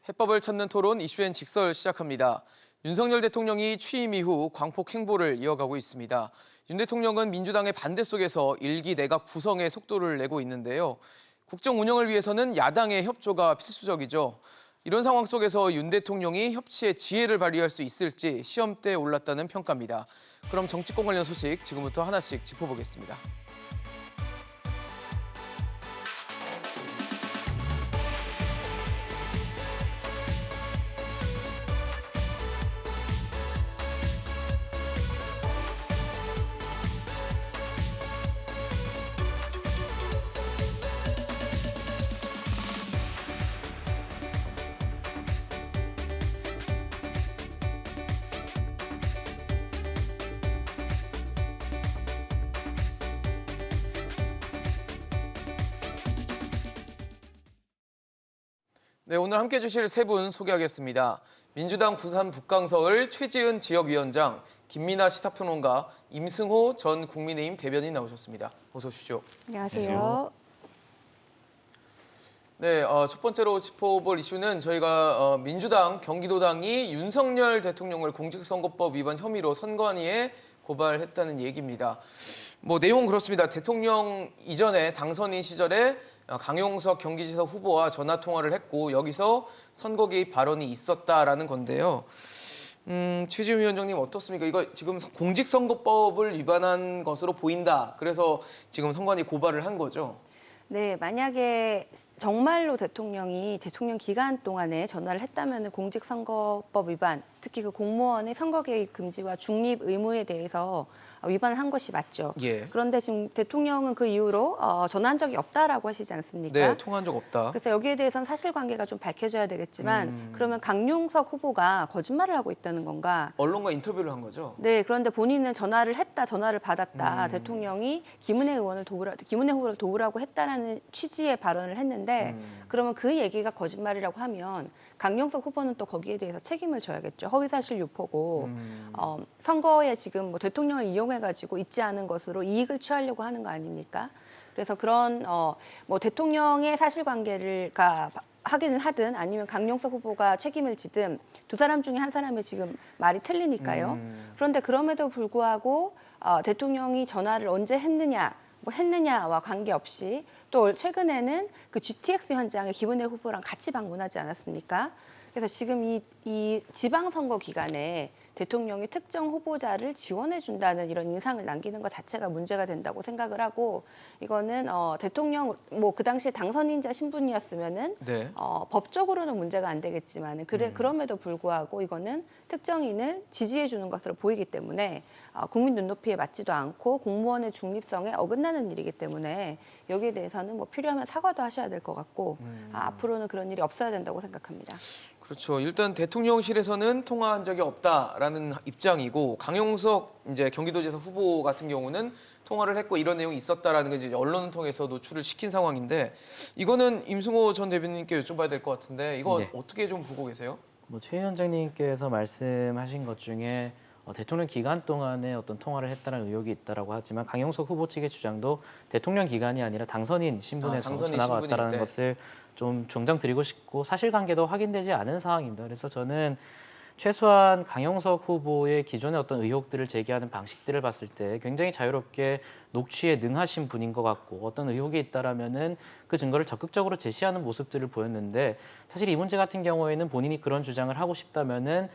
해법을 찾는 토론 이슈엔 직설 시작합니다. 윤석열 대통령이 취임 이후 광폭 행보를 이어가고 있습니다. 윤 대통령은 민주당의 반대 속에서 일기 내각 구성에 속도를 내고 있는데요. 국정 운영을 위해서는 야당의 협조가 필수적이죠. 이런 상황 속에서 윤 대통령이 협치의 지혜를 발휘할 수 있을지 시험대에 올랐다는 평가입니다. 그럼 정치권 관련 소식 지금부터 하나씩 짚어보겠습니다. 네, 오늘 함께해 주실 세 분 소개하겠습니다. 민주당 부산 북강서을 최지은 지역위원장, 김민아 시사평론가, 임승호 전 국민의힘 대변인 나오셨습니다. 어서 오십시오. 안녕하세요. 네, 첫 번째로 짚어볼 이슈는 저희가 민주당 경기도당이 윤석열 대통령을 공직선거법 위반 혐의로 선관위에 고발했다는 얘기입니다. 내용은 그렇습니다. 대통령 이전에 당선인 시절에 강용석 경기지사 후보와 전화 통화를 했고 여기서 선거 개입 발언이 있었다라는 건데요. 최지은 위원장님 어떻습니까? 이거 지금 공직선거법을 위반한 것으로 보인다. 그래서 지금 선관위 고발을 한 거죠. 네, 만약에 정말로 대통령이 대통령 기간 동안에 전화를 했다면 공직선거법 위반, 특히 그 공무원의 선거 개입 금지와 중립 의무에 대해서 위반을 한 것이 맞죠. 예. 그런데 지금 대통령은 그 이후로 전화한 적이 없다라고 하시지 않습니까? 네, 통화한 적 없다. 그래서 여기에 대해서는 사실관계가 좀 밝혀져야 되겠지만 그러면 강용석 후보가 거짓말을 하고 있다는 건가? 언론과 인터뷰를 한 거죠. 네, 그런데 본인은 전화를 했다, 전화를 받았다. 대통령이 김은혜 후보를 도우라고 했다라는 취지의 발언을 했는데 그러면 그 얘기가 거짓말이라고 하면 강용석 후보는 또 거기에 대해서 책임을 져야겠죠. 허위사실 유포고 선거에 지금 대통령을 이용해가지고 있지 않은 것으로 이익을 취하려고 하는 거 아닙니까? 그래서 그런 대통령의 사실관계를 확인을 하든 아니면 강용석 후보가 책임을 지든 두 사람 중에 한 사람이 지금 말이 틀리니까요. 그런데 그럼에도 불구하고 대통령이 전화를 언제 했느냐와 관계없이 또 최근에는 그 GTX 현장에 김은혜 후보랑 같이 방문하지 않았습니까? 그래서 지금 이 지방선거 기간에 대통령이 특정 후보자를 지원해준다는 이런 인상을 남기는 것 자체가 문제가 된다고 생각을 하고 이거는 대통령 그 당시에 당선인자 신분이었으면은 네. 법적으로는 문제가 안 되겠지만 그럼에도 불구하고 이거는 특정인을 지지해주는 것으로 보이기 때문에 국민 눈높이에 맞지도 않고 공무원의 중립성에 어긋나는 일이기 때문에 여기에 대해서는 필요하면 사과도 하셔야 될 것 같고 앞으로는 그런 일이 없어야 된다고 생각합니다. 그렇죠. 일단 대통령실에서는 통화한 적이 없다라는 입장이고 강용석 이제 경기도지사 후보 같은 경우는 통화를 했고 이런 내용이 있었다라는 게 이제 언론을 통해서 노출을 시킨 상황인데 이거는 임승호 전 대변인님께 여쭤봐야 될 것 같은데 이거 네. 어떻게 좀 보고 계세요? 최 위원장님께서 말씀하신 것 중에 대통령 기간 동안에 어떤 통화를 했다는 의혹이 있다라고 하지만 강용석 후보 측의 주장도 대통령 기간이 아니라 당선인 신분에서 당선인 전화가 신분일 왔다라는 때. 것을 좀 정정드리고 싶고 사실관계도 확인되지 않은 상황입니다. 그래서 저는 최소한 강용석 후보의 기존의 어떤 의혹들을 제기하는 방식들을 봤을 때 굉장히 자유롭게 녹취에 능하신 분인 것 같고 어떤 의혹이 있다라면은 그 증거를 적극적으로 제시하는 모습들을 보였는데 사실 이 문제 같은 경우에는 본인이 그런 주장을 하고 싶다면은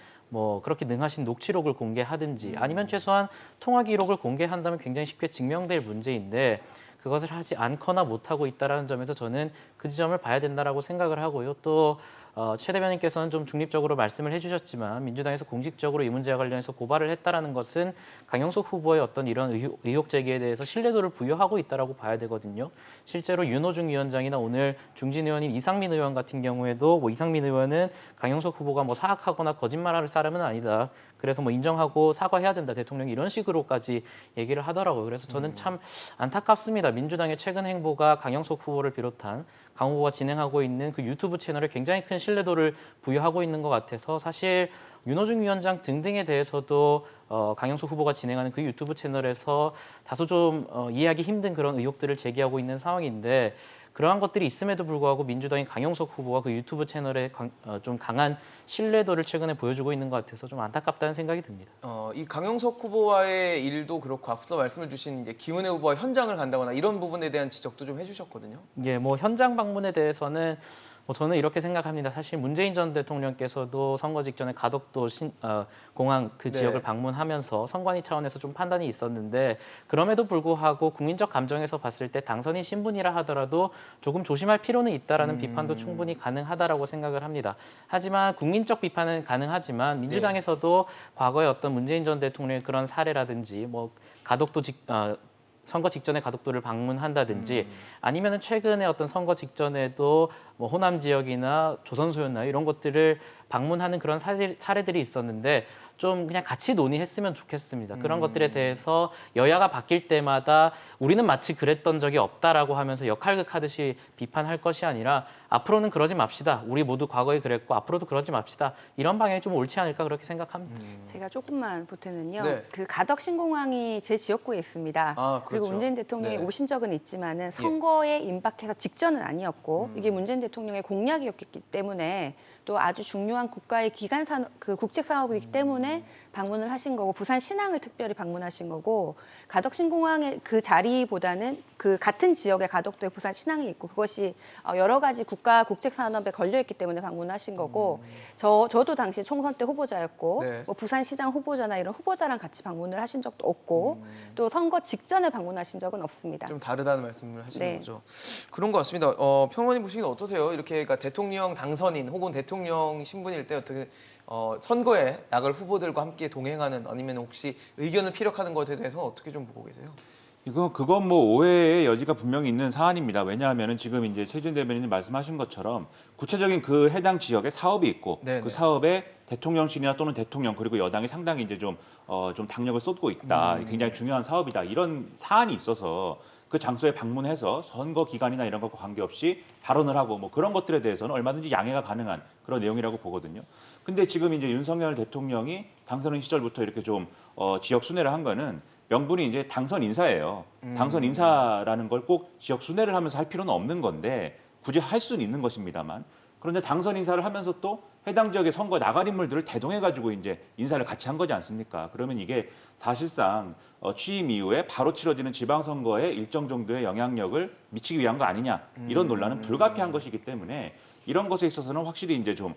그렇게 능하신 녹취록을 공개하든지 아니면 최소한 통화 기록을 공개한다면 굉장히 쉽게 증명될 문제인데 그것을 하지 않거나 못하고 있다는 점에서 저는 그 지점을 봐야 된다라고 생각을 하고요. 또 최 대변인께서는 좀 중립적으로 말씀을 해주셨지만 민주당에서 공식적으로 이 문제와 관련해서 고발을 했다라는 것은 강용석 후보의 어떤 이런 의혹 제기에 대해서 신뢰도를 부여하고 있다라고 봐야 되거든요. 실제로 윤호중 위원장이나 오늘 중진 의원인 이상민 의원 같은 경우에도 이상민 의원은 강용석 후보가 사악하거나 거짓말할 사람은 아니다. 그래서 인정하고 사과해야 된다. 대통령이 이런 식으로까지 얘기를 하더라고요. 그래서 저는 참 안타깝습니다. 민주당의 최근 행보가 강용석 후보를 비롯한 강 후보가 진행하고 있는 그 유튜브 채널에 굉장히 큰 신뢰도를 부여하고 있는 것 같아서 사실 윤호중 위원장 등등에 대해서도 강용석 후보가 진행하는 그 유튜브 채널에서 다소 좀 이해하기 힘든 그런 의혹들을 제기하고 있는 상황인데 그러한 것들이 있음에도 불구하고 민주당의 강용석 후보가 그 유튜브 채널에 좀 강한 신뢰도를 최근에 보여주고 있는 것 같아서 좀 안타깝다는 생각이 듭니다. 이 강용석 후보와의 일도 그렇고 앞서 말씀을 주신 이제 김은혜 후보와 현장을 간다거나 이런 부분에 대한 지적도 좀 해주셨거든요. 예, 뭐 현장 방문에 대해서는 저는 이렇게 생각합니다. 사실 문재인 전 대통령께서도 선거 직전에 가덕도 공항 그 네. 지역을 방문하면서 선관위 차원에서 좀 판단이 있었는데 그럼에도 불구하고 국민적 감정에서 봤을 때 당선인 신분이라 하더라도 조금 조심할 필요는 있다라는 비판도 충분히 가능하다라고 생각을 합니다. 하지만 국민적 비판은 가능하지만 민주당에서도 과거에 어떤 문재인 전 대통령의 그런 사례라든지 뭐 가덕도 선거 직전에 가덕도를 방문한다든지 아니면은 최근에 어떤 선거 직전에도 뭐 호남 지역이나 조선소였나 이런 것들을 방문하는 그런 사례들이 있었는데 좀 그냥 같이 논의했으면 좋겠습니다. 그런 것들에 대해서 여야가 바뀔 때마다 우리는 마치 그랬던 적이 없다라고 하면서 역할극하듯이 비판할 것이 아니라 앞으로는 그러지 맙시다. 우리 모두 과거에 그랬고 앞으로도 그러지 맙시다. 이런 방향이 좀 옳지 않을까 그렇게 생각합니다. 제가 조금만 보태면요. 네. 그 가덕 신공항이 제 지역구에 있습니다. 아, 그리고 그렇죠. 문재인 대통령이 네. 오신 적은 있지만은 선거에 임박해서 직전은 아니었고 이게 문재인 대통령의 공약이었기 때문에 또 아주 중요한 국가의 기간 그 국책 사업이기 때문에 방문을 하신 거고 부산 신항을 특별히 방문하신 거고 가덕 신공항의 그 자리보다는 그 같은 지역에 가덕도에 부산 신항이 있고 그것이 여러 가지 국가 국책 산업에 걸려 있기 때문에 방문하신 거고 저도 당시 총선 때 후보자였고 네. 뭐 부산시장 후보자나 이런 후보자랑 같이 방문을 하신 적도 없고 또 선거 직전에 방문하신 적은 없습니다. 좀 다르다는 말씀을 하시는 네. 거죠. 그런 것 같습니다. 평론님 보시기는 어떠세요? 이렇게 그러니까 대통령 당선인 혹은 대통령 신분일 때 어떻게 선거에 나갈 후보들과 함께 동행하는 아니면 혹시 의견을 피력하는 것에 대해서 어떻게 좀 보고 계세요? 그건 뭐 오해의 여지가 분명히 있는 사안입니다. 왜냐하면은 지금 이제 최준 대변인님 말씀하신 것처럼 구체적인 그 해당 지역에 사업이 있고 네네. 그 사업에 대통령실이나 또는 대통령 그리고 여당이 상당히 이제 좀 당력을 쏟고 있다. 굉장히 중요한 사업이다. 이런 사안이 있어서 그 장소에 방문해서 선거 기간이나 이런 것과 관계없이 발언을 하고 뭐 그런 것들에 대해서는 얼마든지 양해가 가능한 그런 내용이라고 보거든요. 근데 지금 이제 윤석열 대통령이 당선인 시절부터 이렇게 좀 지역 순회를 한 거는 명분이 이제 당선 인사예요. 당선 인사라는 걸 꼭 지역 순회를 하면서 할 필요는 없는 건데 굳이 할 수는 있는 것입니다만 그런데 당선 인사를 하면서 또 해당 지역의 선거 나갈 인물들을 대동해 가지고 이제 인사를 같이 한 거지 않습니까? 그러면 이게 사실상 취임 이후에 바로 치러지는 지방선거에 일정 정도의 영향력을 미치기 위한 거 아니냐 이런 논란은 불가피한 것이기 때문에 이런 것에 있어서는 확실히 이제 좀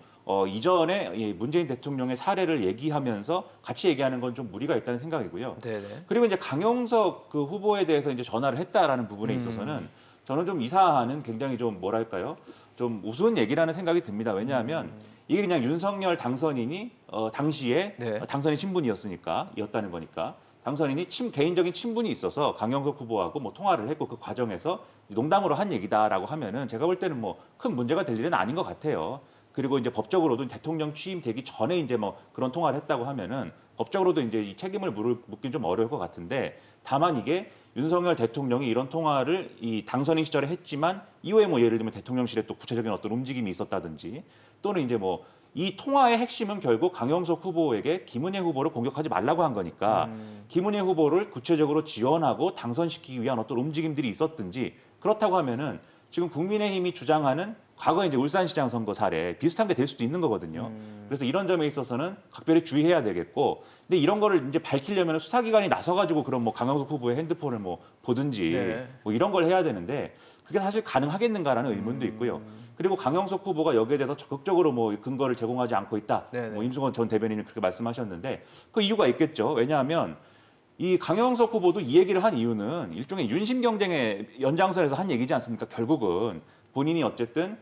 이전에 문재인 대통령의 사례를 얘기하면서 같이 얘기하는 건 좀 무리가 있다는 생각이고요. 네네. 그리고 이제 강용석 그 후보에 대해서 이제 전화를 했다라는 부분에 있어서는 저는 좀 이 사안은 굉장히 좀 뭐랄까요? 좀 우스운 얘기라는 생각이 듭니다. 왜냐하면 이게 그냥 윤석열 당선인이 당시에 네. 당선인 신분이었다는 거니까 당선인이 개인적인 친분이 있어서 강용석 후보하고 뭐 통화를 했고 그 과정에서 농담으로 한 얘기다라고 하면은 제가 볼 때는 뭐 큰 문제가 될 일은 아닌 것 같아요. 그리고 이제 법적으로도 대통령 취임되기 전에 이제 뭐 그런 통화를 했다고 하면은 법적으로도 이제 이 책임을 묻긴 좀 어려울 것 같은데 다만 이게 윤석열 대통령이 이런 통화를 이 당선인 시절에 했지만 이후에 뭐 예를 들면 대통령실에 또 구체적인 어떤 움직임이 있었다든지 또는 이제 뭐 이 통화의 핵심은 결국 강용석 후보에게 김은혜 후보를 공격하지 말라고 한 거니까 김은혜 후보를 구체적으로 지원하고 당선시키기 위한 어떤 움직임들이 있었든지 그렇다고 하면은 지금 국민의힘이 주장하는 과거 이제 울산시장 선거 사례 비슷한 게 될 수도 있는 거거든요. 그래서 이런 점에 있어서는 각별히 주의해야 되겠고, 근데 이런 거를 이제 밝히려면 수사기관이 나서가지고 그런 뭐 강용석 후보의 핸드폰을 뭐 보든지 네. 뭐 이런 걸 해야 되는데 그게 사실 가능하겠는가라는 의문도 있고요. 그리고 강용석 후보가 여기에 대해서 적극적으로 뭐 근거를 제공하지 않고 있다. 네네. 뭐 임승원 전 대변인은 그렇게 말씀하셨는데 그 이유가 있겠죠. 왜냐하면 이 강용석 후보도 이 얘기를 한 이유는 일종의 윤심 경쟁의 연장선에서 한 얘기지 않습니까? 결국은 본인이 어쨌든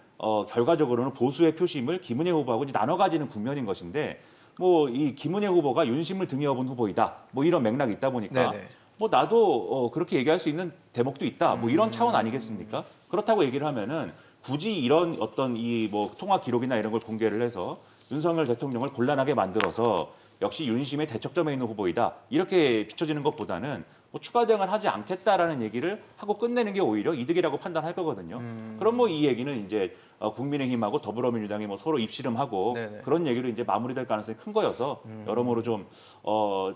결과적으로는 보수의 표심을 김은혜 후보하고 이제 나눠 가지는 국면인 것인데 뭐 이 김은혜 후보가 윤심을 등에 업은 후보이다. 뭐 이런 맥락이 있다 보니까 네네. 뭐 나도 그렇게 얘기할 수 있는 대목도 있다. 뭐 이런 차원 아니겠습니까? 그렇다고 얘기를 하면은 굳이 이런 어떤 이 뭐 통화 기록이나 이런 걸 공개를 해서 윤석열 대통령을 곤란하게 만들어서 역시 윤심의 대척점에 있는 후보이다. 이렇게 비춰지는 것보다는 뭐 추가 대응을 하지 않겠다라는 얘기를 하고 끝내는 게 오히려 이득이라고 판단할 거거든요. 그럼 뭐 이 얘기는 이제 국민의힘하고 더불어민주당이 뭐 서로 입씨름하고 네네. 그런 얘기로 이제 마무리될 가능성이 큰 거여서 여러모로 좀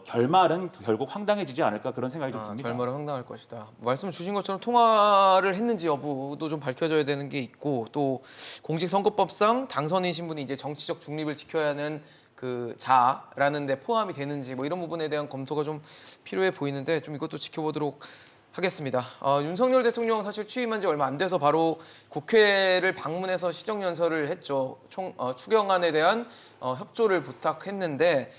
결말은 결국 황당해지지 않을까 그런 생각이 좀 듭니다. 결말은 황당할 것이다. 말씀 주신 것처럼 통화를 했는지 여부도 좀 밝혀져야 되는 게 있고 또 공직선거법상 당선인 신분이 이제 정치적 중립을 지켜야 하는 그 자라는 데 포함이 되는지 뭐 이런 부분에 대한 검토가 좀 필요해 보이는데 좀 이것도 지켜보도록 하겠습니다. 윤석열 대통령 사실 취임한 지 얼마 안 돼서 바로 국회를 방문해서 시정연설을 했죠. 추경안에 대한 협조를 부탁했는데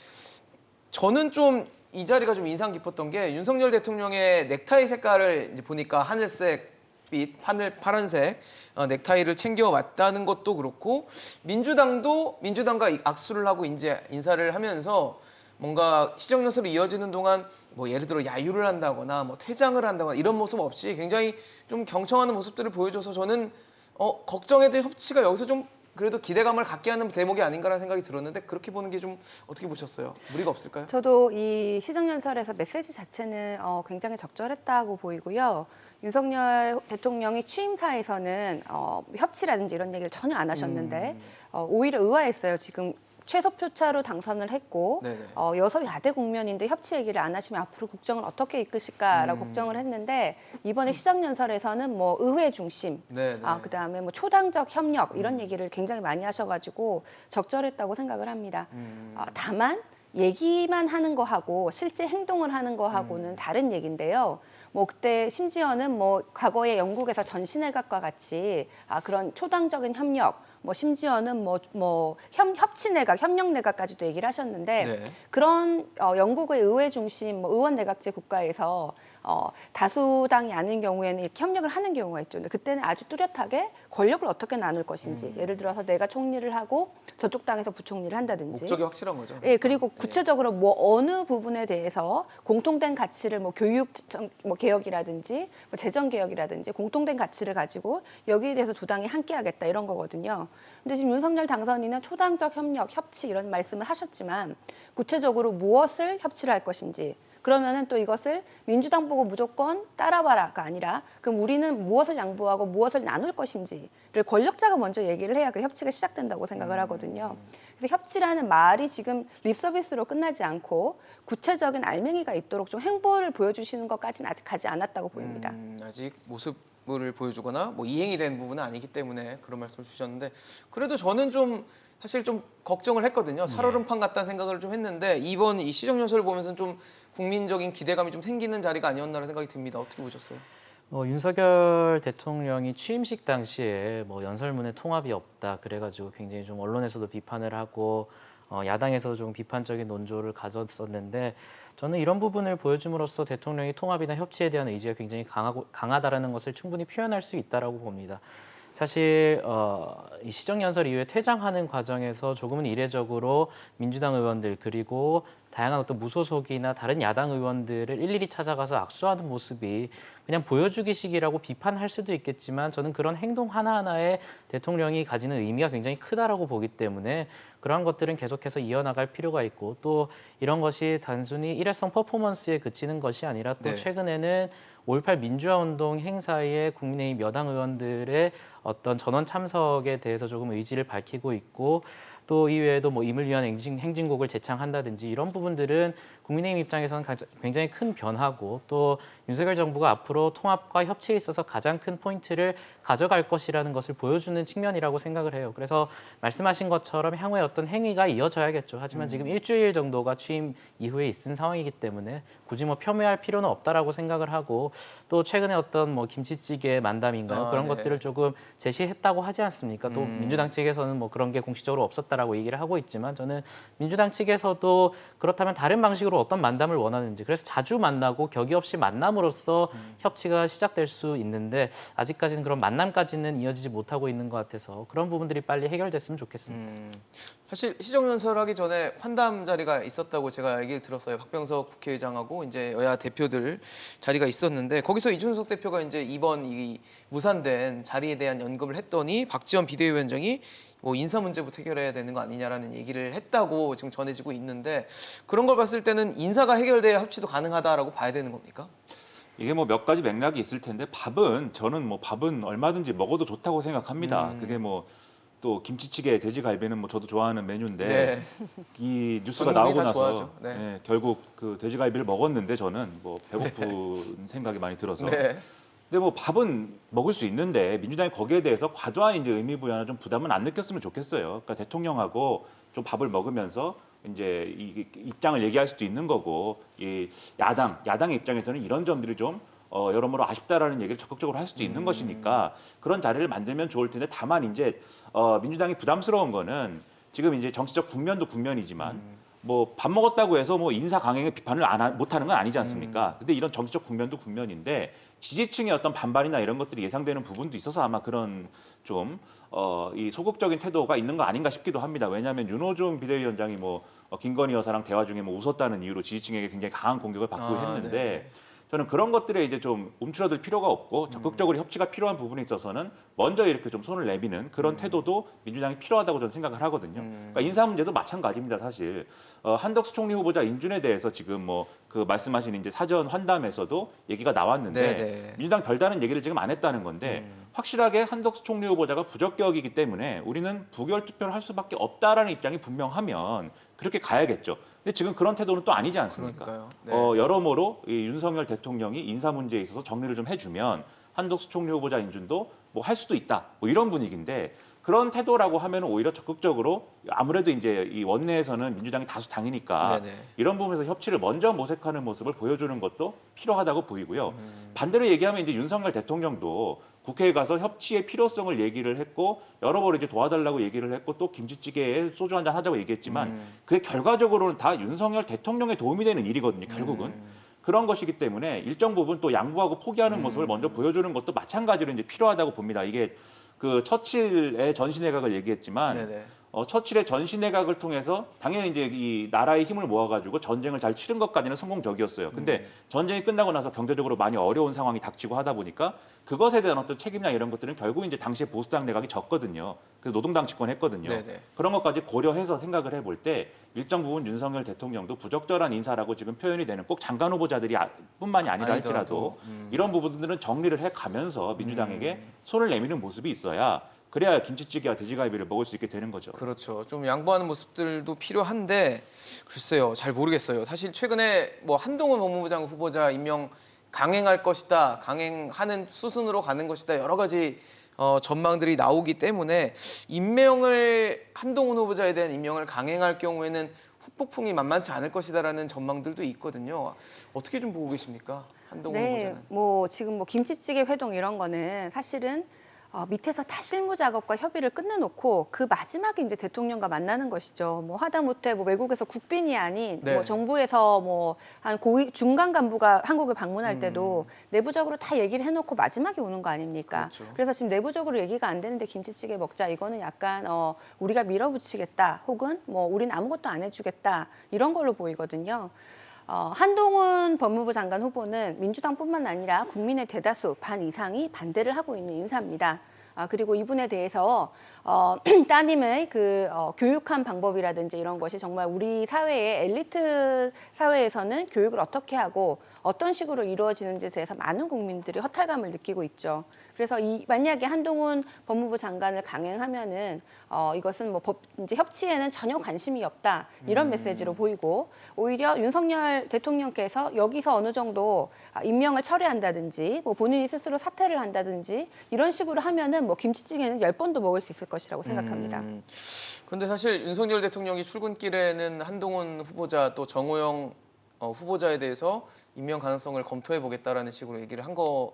저는 좀 이 자리가 좀 인상 깊었던 게 윤석열 대통령의 넥타이 색깔을 이제 보니까 하늘색빛, 파란색 넥타이를 챙겨왔다는 것도 그렇고 민주당과 악수를 하고 이제 인사를 하면서 뭔가 시정연설이 이어지는 동안 뭐 예를 들어 야유를 한다거나 뭐 퇴장을 한다거나 이런 모습 없이 굉장히 좀 경청하는 모습들을 보여줘서 저는 걱정했던 협치가 여기서 좀 그래도 기대감을 갖게 하는 대목이 아닌가라는 생각이 들었는데 그렇게 보는 게 좀 어떻게 보셨어요? 무리가 없을까요? 저도 이 시정연설에서 메시지 자체는 굉장히 적절했다고 보이고요. 윤석열 대통령이 취임사에서는 협치라든지 이런 얘기를 전혀 안 하셨는데 오히려 의아했어요. 지금 최소표차로 당선을 했고 네네. 여서야대 국면인데 협치 얘기를 안 하시면 앞으로 국정을 어떻게 이끄실까라고 걱정을 했는데 이번에 시정연설에서는 뭐 의회 중심, 네네. 그다음에 뭐 초당적 협력 이런 얘기를 굉장히 많이 하셔가지고 적절했다고 생각을 합니다. 다만 얘기만 하는 거하고 실제 행동을 하는 거하고는 다른 얘기인데요. 뭐 그때 심지어는 뭐 과거에 영국에서 전시내각과 같이 그런 초당적인 협력, 뭐 심지어는 협치내각, 협력내각까지도 얘기를 하셨는데 네. 그런 영국의 의회 중심 의원내각제 국가에서 다수당이 아닌 경우에는 이렇게 협력을 하는 경우가 있죠. 근데 그때는 아주 뚜렷하게 권력을 어떻게 나눌 것인지 예를 들어서 내가 총리를 하고 저쪽 당에서 부총리를 한다든지 목적이 확실한 거죠. 예, 그리고 구체적으로 뭐 어느 부분에 대해서 공통된 가치를 뭐 교육 개혁이라든지 뭐 재정 개혁이라든지 공통된 가치를 가지고 여기에 대해서 두 당이 함께하겠다 이런 거거든요. 근데 지금 윤석열 당선인은 초당적 협력, 협치 이런 말씀을 하셨지만 구체적으로 무엇을 협치를 할 것인지 그러면은 또 이것을 민주당 보고 무조건 따라와라가 아니라 그럼 우리는 무엇을 양보하고 무엇을 나눌 것인지를 권력자가 먼저 얘기를 해야 그 협치가 시작된다고 생각을 하거든요. 그래서 협치라는 말이 지금 립서비스로 끝나지 않고 구체적인 알맹이가 있도록 좀 행보를 보여주시는 것까지는 아직 가지 않았다고 보입니다. 아직 모습을 보여주거나 뭐 이행이 된 부분은 아니기 때문에 그런 말씀을 주셨는데 그래도 저는 좀 사실 좀 걱정을 했거든요. 살얼음판 같다는 생각을 좀 했는데 이번 이 시정연설을 보면서 좀 국민적인 기대감이 좀 생기는 자리가 아니었나라는 생각이 듭니다. 어떻게 보셨어요? 윤석열 대통령이 취임식 당시에 뭐 연설문에 통합이 없다 그래가지고 굉장히 좀 언론에서도 비판을 하고 야당에서도 좀 비판적인 논조를 가졌었는데 저는 이런 부분을 보여줌으로써 대통령이 통합이나 협치에 대한 의지가 굉장히 강하다라는 것을 충분히 표현할 수 있다라고 봅니다. 사실 이 시정연설 이후에 퇴장하는 과정에서 조금은 이례적으로 민주당 의원들 그리고 다양한 어떤 무소속이나 다른 야당 의원들을 일일이 찾아가서 악수하는 모습이 그냥 보여주기식이라고 비판할 수도 있겠지만 저는 그런 행동 하나하나에 대통령이 가지는 의미가 굉장히 크다라고 보기 때문에 그러한 것들은 계속해서 이어나갈 필요가 있고 또 이런 것이 단순히 일회성 퍼포먼스에 그치는 것이 아니라 또 네. 최근에는 5.18 민주화운동 행사에 국민의힘 여당 의원들의 어떤 전원 참석에 대해서 조금 의지를 밝히고 있고 또 이외에도 뭐 임을 위한 행진곡을 제창한다든지 이런 부분들은 국민의힘 입장에서는 굉장히 큰 변화고 또 윤석열 정부가 앞으로 통합과 협치에 있어서 가장 큰 포인트를 가져갈 것이라는 것을 보여주는 측면이라고 생각을 해요. 그래서 말씀하신 것처럼 향후에 어떤 행위가 이어져야겠죠. 하지만 지금 일주일 정도가 취임 이후에 있은 상황이기 때문에 굳이 뭐 폄훼할 필요는 없다라고 생각을 하고 또 최근에 어떤 뭐 김치찌개 만담인가요? 그런 네. 것들을 조금 제시했다고 하지 않습니까? 또 민주당 측에서는 뭐 그런 게 공식적으로 없었다라고 얘기를 하고 있지만 저는 민주당 측에서도 그렇다면 다른 방식으로 어떤 만담을 원하는지 그래서 자주 만나고 격의 없이 만남으로써 협치가 시작될 수 있는데 아직까지는 그런 만남까지는 이어지지 못하고 있는 것 같아서 그런 부분들이 빨리 해결됐으면 좋겠습니다. 사실 시정연설 하기 전에 환담 자리가 있었다고 제가 얘기를 들었어요. 박병석 국회의장하고 이제 여야 대표들 자리가 있었는데 거기서 이준석 대표가 이제 이번 이 무산된 자리에 대한 언급을 했더니 박지원 비대위원장이 뭐 인사 문제부터 해결해야 되는 거 아니냐라는 얘기를 했다고 지금 전해지고 있는데 그런 걸 봤을 때는 인사가 해결돼야 협치도 가능하다라고 봐야 되는 겁니까? 이게 뭐 몇 가지 맥락이 있을 텐데 저는 뭐 밥은 얼마든지 먹어도 좋다고 생각합니다. 그게 뭐 또 김치찌개, 돼지갈비는 뭐 저도 좋아하는 메뉴인데 네. 이 뉴스가 전 국민이 나오고 다 나서 좋아하죠. 네. 예, 결국 그 돼지갈비를 먹었는데 저는 뭐 배고픈 생각이 많이 들어서 네. 근데 뭐 밥은 먹을 수 있는데 민주당이 거기에 대해서 과도한 이제 의미 부여나 좀 부담은 안 느꼈으면 좋겠어요. 그러니까 대통령하고 좀 밥을 먹으면서 이제 이 입장을 얘기할 수도 있는 거고 이 야당의 입장에서는 이런 점들이 좀 여러모로 아쉽다라는 얘기를 적극적으로 할 수도 있는 것이니까 그런 자리를 만들면 좋을 텐데 다만 이제 민주당이 부담스러운 거는 지금 이제 정치적 국면도 국면이지만 뭐 밥 먹었다고 해서 뭐 인사 강행의 비판을 못하는 건 아니지 않습니까? 근데 이런 정치적 국면도 국면인데 지지층의 어떤 반발이나 이런 것들이 예상되는 부분도 있어서 아마 그런 좀 이 소극적인 태도가 있는 거 아닌가 싶기도 합니다. 왜냐하면 윤호중 비대위원장이 뭐 김건희 여사랑 대화 중에 뭐 웃었다는 이유로 지지층에게 굉장히 강한 공격을 받고 했는데 네. 저는 그런 것들에 이제 좀 움츠러들 필요가 없고 적극적으로 협치가 필요한 부분에 있어서는 먼저 이렇게 좀 손을 내미는 그런 태도도 민주당이 필요하다고 저는 생각을 하거든요. 그러니까 인사 문제도 마찬가지입니다, 사실. 한덕수 총리 후보자 인준에 대해서 지금 뭐 그 말씀하신 이제 사전 환담에서도 얘기가 나왔는데 네네. 민주당 별다른 얘기를 지금 안 했다는 건데 확실하게 한덕수 총리 후보자가 부적격이기 때문에 우리는 부결 투표를 할 수밖에 없다라는 입장이 분명하면 그렇게 가야겠죠. 근데 지금 그런 태도는 또 아니지 않습니까? 그러니까요. 네. 여러모로 이 윤석열 대통령이 인사 문제에 있어서 정리를 좀 해주면 한덕수 총리 후보자 인준도 뭐 할 수도 있다. 뭐 이런 분위기인데 그런 태도라고 하면 오히려 적극적으로 아무래도 이제 이 원내에서는 민주당이 다수 당이니까 네네. 이런 부분에서 협치를 먼저 모색하는 모습을 보여주는 것도 필요하다고 보이고요. 반대로 얘기하면 이제 윤석열 대통령도 국회에 가서 협치의 필요성을 얘기를 했고 여러모로 이제 도와달라고 얘기를 했고 또 김치찌개에 소주 한잔 하자고 얘기했지만 그게 결과적으로는 다 윤석열 대통령에 도움이 되는 일이거든요. 결국은. 그런 것이기 때문에 일정 부분 또 양보하고 포기하는 모습을 먼저 보여주는 것도 마찬가지로 이제 필요하다고 봅니다. 이게 그 처칠의 전시내각을 얘기했지만 네네. 처칠의 전시내각을 통해서 당연히 이제 이 나라의 힘을 모아가지고 전쟁을 잘 치른 것까지는 성공적이었어요. 근데 전쟁이 끝나고 나서 경제적으로 많이 어려운 상황이 닥치고 하다 보니까 그것에 대한 어떤 책임이나 이런 것들은 결국 이제 당시에 보수당 내각이 졌거든요. 그래서 노동당 집권했거든요. 네네. 그런 것까지 고려해서 생각을 해볼 때 일정 부분 윤석열 대통령도 부적절한 인사라고 지금 표현이 되는 꼭 장관 후보자들이 뿐만이 아니라 할지라도 이런 부분들은 정리를 해가면서 민주당에게 손을 내미는 모습이 있어야 그래야 김치찌개와 돼지갈비를 먹을 수 있게 되는 거죠. 그렇죠. 좀 양보하는 모습들도 필요한데 글쎄요, 잘 모르겠어요. 사실 최근에 뭐 한동훈 법무부 장관 후보자 임명 강행할 것이다, 강행하는 수순으로 가는 것이다 여러 가지 전망들이 나오기 때문에 한동훈 후보자에 대한 임명을 강행할 경우에는 후폭풍이 만만치 않을 것이다라는 전망들도 있거든요. 어떻게 좀 보고 계십니까, 한동훈 네, 후보자는? 뭐 지금 뭐 김치찌개 회동 이런 거는 사실은 밑에서 다 실무 작업과 협의를 끝내놓고 그 마지막에 이제 대통령과 만나는 것이죠. 뭐 하다못해 뭐 외국에서 국빈이 아닌 네. 뭐 정부에서 뭐 한 고위 중간 간부가 한국을 방문할 때도 내부적으로 다 얘기를 해놓고 마지막에 오는 거 아닙니까? 그렇죠. 그래서 지금 내부적으로 얘기가 안 되는데 김치찌개 먹자 이거는 약간 우리가 밀어붙이겠다 혹은 뭐 우린 아무것도 안 해주겠다 이런 걸로 보이거든요. 한동훈 법무부 장관 후보는 민주당뿐만 아니라 국민의 대다수 반 이상이 반대를 하고 있는 인사입니다. 그리고 이분에 대해서 따님의 교육한 방법이라든지 이런 것이 정말 우리 사회의 엘리트 사회에서는 교육을 어떻게 하고 어떤 식으로 이루어지는지에 대해서 많은 국민들이 허탈감을 느끼고 있죠. 그래서 만약에 한동훈 법무부 장관을 강행하면은 이것은 뭐 이제 협치에는 전혀 관심이 없다 이런 메시지로 보이고 오히려 윤석열 대통령께서 여기서 어느 정도 임명을 철회한다든지 뭐 본인이 스스로 사퇴를 한다든지 이런 식으로 하면은 뭐 김치찌개는 10번도 먹을 수 있을 것이라고 생각합니다. 근데 사실 윤석열 대통령이 출근길에는 한동훈 후보자 또 정호영 후보자에 대해서 임명 가능성을 검토해 보겠다라는 식으로 얘기를 한 것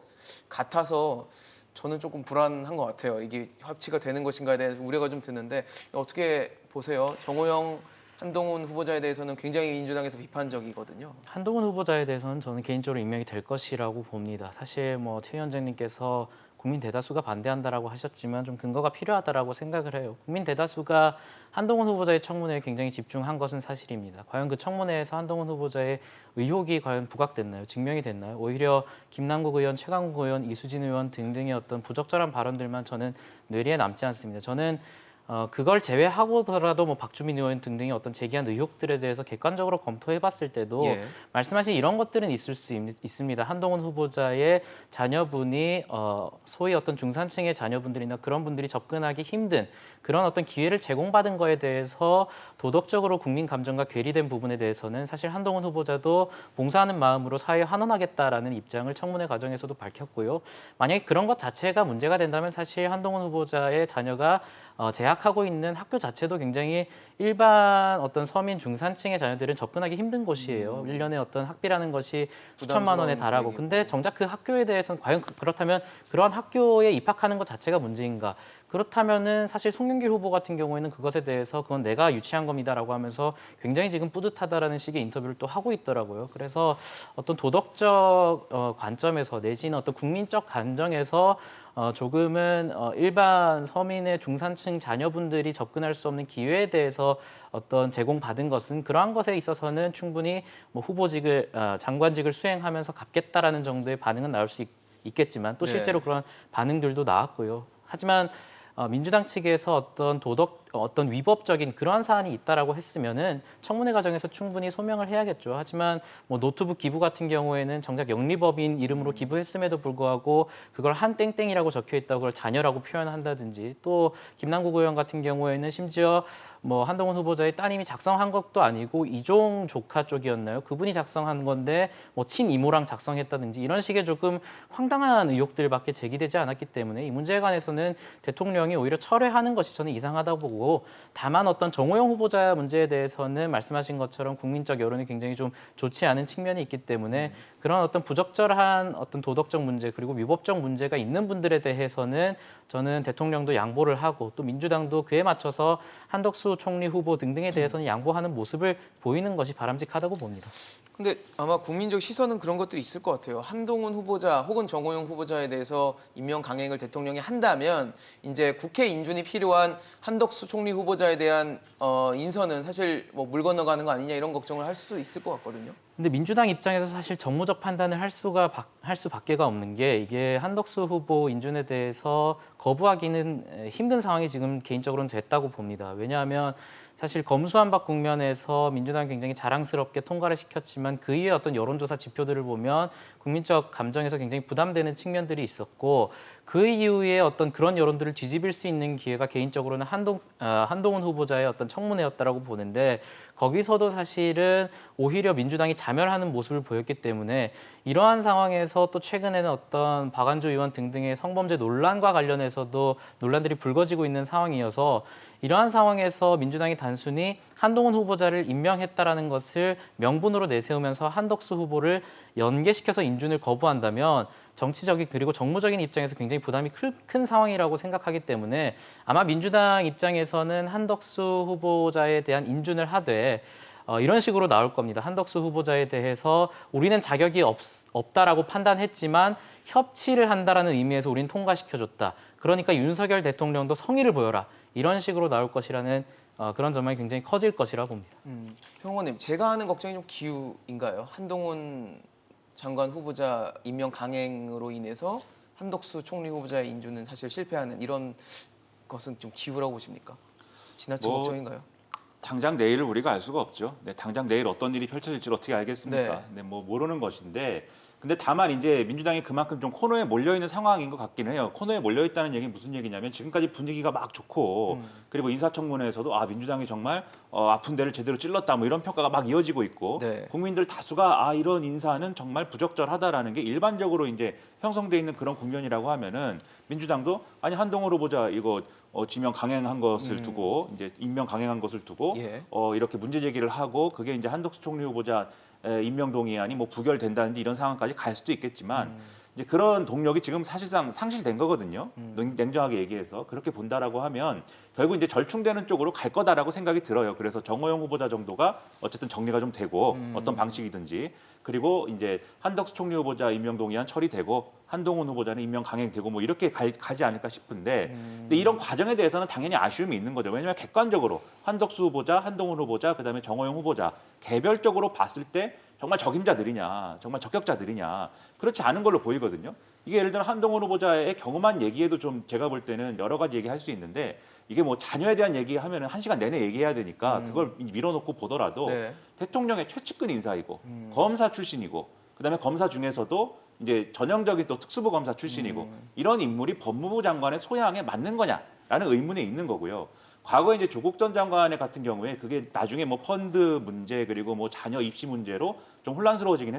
같아서 저는 조금 불안한 것 같아요. 이게 합치가 되는 것인가에 대한 우려가 좀 드는데 어떻게 보세요? 정호영, 한동훈 후보자에 대해서는 굉장히 민주당에서 비판적이거든요. 한동훈 후보자에 대해서는 저는 개인적으로 임명이 될 것이라고 봅니다. 사실 뭐 최 위원장님께서 국민 대다수가 반대한다라고 하셨지만 좀 근거가 필요하다라고 생각을 해요. 국민 대다수가 한동훈 후보자의 청문회에 굉장히 집중한 것은 사실입니다. 과연 그 청문회에서 한동훈 후보자의 의혹이 과연 부각됐나요? 증명이 됐나요? 오히려 김남국 의원, 최강욱 의원, 이수진 의원 등등의 어떤 부적절한 발언들만 저는 뇌리에 남지 않습니다. 저는 그걸 제외하고더라도 뭐 박주민 의원 등등이 어떤 제기한 의혹들에 대해서 객관적으로 검토해봤을 때도 예. 말씀하신 이런 것들은 있을 수 있습니다. 한동훈 후보자의 자녀분이 소위 어떤 중산층의 자녀분들이나 그런 분들이 접근하기 힘든 그런 어떤 기회를 제공받은 거에 대해서 도덕적으로 국민 감정과 괴리된 부분에 대해서는 사실 한동훈 후보자도 봉사하는 마음으로 사회에 환원하겠다라는 입장을 청문회 과정에서도 밝혔고요. 만약에 그런 것 자체가 문제가 된다면 사실 한동훈 후보자의 자녀가 재학하고 있는 학교 자체도 굉장히 일반 어떤 서민 중산층의 자녀들은 접근하기 힘든 곳이에요. 1년에 어떤 학비라는 것이 수천만 원에 달하고. 금액이고. 근데 정작 그 학교에 대해서는 과연 그렇다면 그러한 학교에 입학하는 것 자체가 문제인가? 그렇다면은 사실 송영길 후보 같은 경우에는 그것에 대해서 그건 내가 유치한 겁니다라고 하면서 굉장히 지금 뿌듯하다라는 식의 인터뷰를 또 하고 있더라고요. 그래서 어떤 도덕적 관점에서 내지는 어떤 국민적 감정에서 조금은 일반 서민의 중산층 자녀분들이 접근할 수 없는 기회에 대해서 어떤 제공받은 것은 그러한 것에 있어서는 충분히 뭐 후보직을 장관직을 수행하면서 갚겠다라는 정도의 반응은 나올 수 있겠지만 또 실제로 네. 그런 반응들도 나왔고요. 하지만 민주당 측에서 어떤 위법적인 그러한 사안이 있다라고 했으면은 청문회 과정에서 충분히 소명을 해야겠죠. 하지만 뭐 노트북 기부 같은 경우에는 정작 영리법인 이름으로 기부했음에도 불구하고 그걸 한 땡땡이라고 적혀 있다고 그걸 자녀라고 표현한다든지 또 김남국 의원 같은 경우에는 심지어 뭐 한동훈 후보자의 따님이 작성한 것도 아니고 이종 조카 쪽이었나요? 그분이 작성한 건데 뭐 친이모랑 작성했다든지 이런 식의 조금 황당한 의혹들밖에 제기되지 않았기 때문에 이 문제에 관해서는 대통령이 오히려 철회하는 것이 저는 이상하다고 보고 다만 어떤 정호영 후보자 문제에 대해서는 말씀하신 것처럼 국민적 여론이 굉장히 좀 좋지 않은 측면이 있기 때문에 그런 어떤 부적절한 어떤 도덕적 문제 그리고 위법적 문제가 있는 분들에 대해서는 저는 대통령도 양보를 하고 또 민주당도 그에 맞춰서 한덕수 총리 후보 등등에 대해서는 양보하는 모습을 보이는 것이 바람직하다고 봅니다. 근데 아마 국민적 시선은 그런 것들이 있을 것 같아요. 한동훈 후보자 혹은 정호영 후보자에 대해서 임명 강행을 대통령이 한다면 이제 국회 인준이 필요한 한덕수 총리 후보자에 대한 인선은 사실 뭐 물 건너가는 거 아니냐 이런 걱정을 할 수도 있을 것 같거든요. 근데 민주당 입장에서 사실 정무적 판단을 할 수밖에가 없는 게 이게 한덕수 후보 인준에 대해서 거부하기는 힘든 상황이 지금 개인적으로는 됐다고 봅니다. 왜냐하면 사실 검수완박 국면에서 민주당이 굉장히 자랑스럽게 통과를 시켰지만 그 이후에 어떤 여론조사 지표들을 보면 국민적 감정에서 굉장히 부담되는 측면들이 있었고 그 이후에 어떤 그런 여론들을 뒤집을 수 있는 기회가 개인적으로는 한동훈 후보자의 어떤 청문회였다라고 보는데 거기서도 사실은 오히려 민주당이 자멸하는 모습을 보였기 때문에 이러한 상황에서 또 최근에는 어떤 박안주 의원 등등의 성범죄 논란과 관련해서도 논란들이 불거지고 있는 상황이어서 이러한 상황에서 민주당이 단순히 한동훈 후보자를 임명했다라는 것을 명분으로 내세우면서 한덕수 후보를 연계시켜서 인준을 거부한다면 정치적인 그리고 정무적인 입장에서 굉장히 부담이 큰 상황이라고 생각하기 때문에 아마 민주당 입장에서는 한덕수 후보자에 대한 인준을 하되 이런 식으로 나올 겁니다. 한덕수 후보자에 대해서 우리는 자격이 없다라고 판단했지만 협치를 한다라는 의미에서 우리는 통과시켜줬다. 그러니까 윤석열 대통령도 성의를 보여라. 이런 식으로 나올 것이라는 그런 전망이 굉장히 커질 것이라고 봅니다. 평원님, 제가 하는 걱정이 좀 기우인가요? 한동훈 장관 후보자 임명 강행으로 인해서 한덕수 총리 후보자의 인준은 사실 실패하는 이런 것은 좀 기우라고 보십니까? 지나친 뭐, 걱정인가요? 당장 내일을 우리가 알 수가 없죠. 네, 당장 내일 어떤 일이 펼쳐질지를 어떻게 알겠습니까? 네. 네, 뭐 모르는 것인데. 근데 다만 이제 민주당이 그만큼 좀 코너에 몰려 있는 상황인 것 같긴 해요. 코너에 몰려 있다는 얘기는 무슨 얘기냐면 지금까지 분위기가 막 좋고 그리고 인사청문회에서도 민주당이 정말 아픈 데를 제대로 찔렀다 뭐 이런 평가가 막 이어지고 있고 네. 국민들 다수가 이런 인사는 정말 부적절하다라는 게 일반적으로 이제 형성돼 있는 그런 국면이라고 하면은 민주당도 아니 한동훈 후보자 이거 지명 강행한 것을 두고 이제 임명 강행한 것을 두고 예. 이렇게 문제 제기를 하고 그게 이제 한덕수 총리 후보자 임명 동의안이 뭐 부결된다든지 이런 상황까지 갈 수도 있겠지만 이제 그런 동력이 지금 사실상 상실된 거거든요. 냉정하게 얘기해서 그렇게 본다라고 하면 결국 이제 절충되는 쪽으로 갈 거다라고 생각이 들어요. 그래서 정호영 후보자 정도가 어쨌든 정리가 좀 되고 어떤 방식이든지 그리고 이제 한덕수 총리 후보자 임명 동의안 처리되고 한동훈 후보자는 임명 강행되고 뭐 이렇게 가지 않을까 싶은데 근데 이런 과정에 대해서는 당연히 아쉬움이 있는 거죠. 왜냐하면 객관적으로 한덕수 후보자, 한동훈 후보자, 그다음에 정호영 후보자 개별적으로 봤을 때 정말 적임자들이냐, 정말 적격자들이냐 그렇지 않은 걸로 보이거든요. 이게 예를 들어 한동훈 후보자의 경험한 얘기에도 좀 제가 볼 때는 여러 가지 얘기할 수 있는데 이게 뭐 자녀에 대한 얘기하면은 1시간 내내 얘기해야 되니까 그걸 밀어놓고 보더라도 네. 대통령의 최측근 인사이고 검사 출신이고 그다음에 검사 중에서도 이제 전형적인 또 특수부 검사 출신이고 이런 인물이 법무부 장관의 소양에 맞는 거냐라는 의문이 있는 거고요. 과거에 이제 조국 전 장관의 같은 경우에 그게 나중에 뭐 펀드 문제 그리고 뭐 자녀 입시 문제로 좀 혼란스러워지긴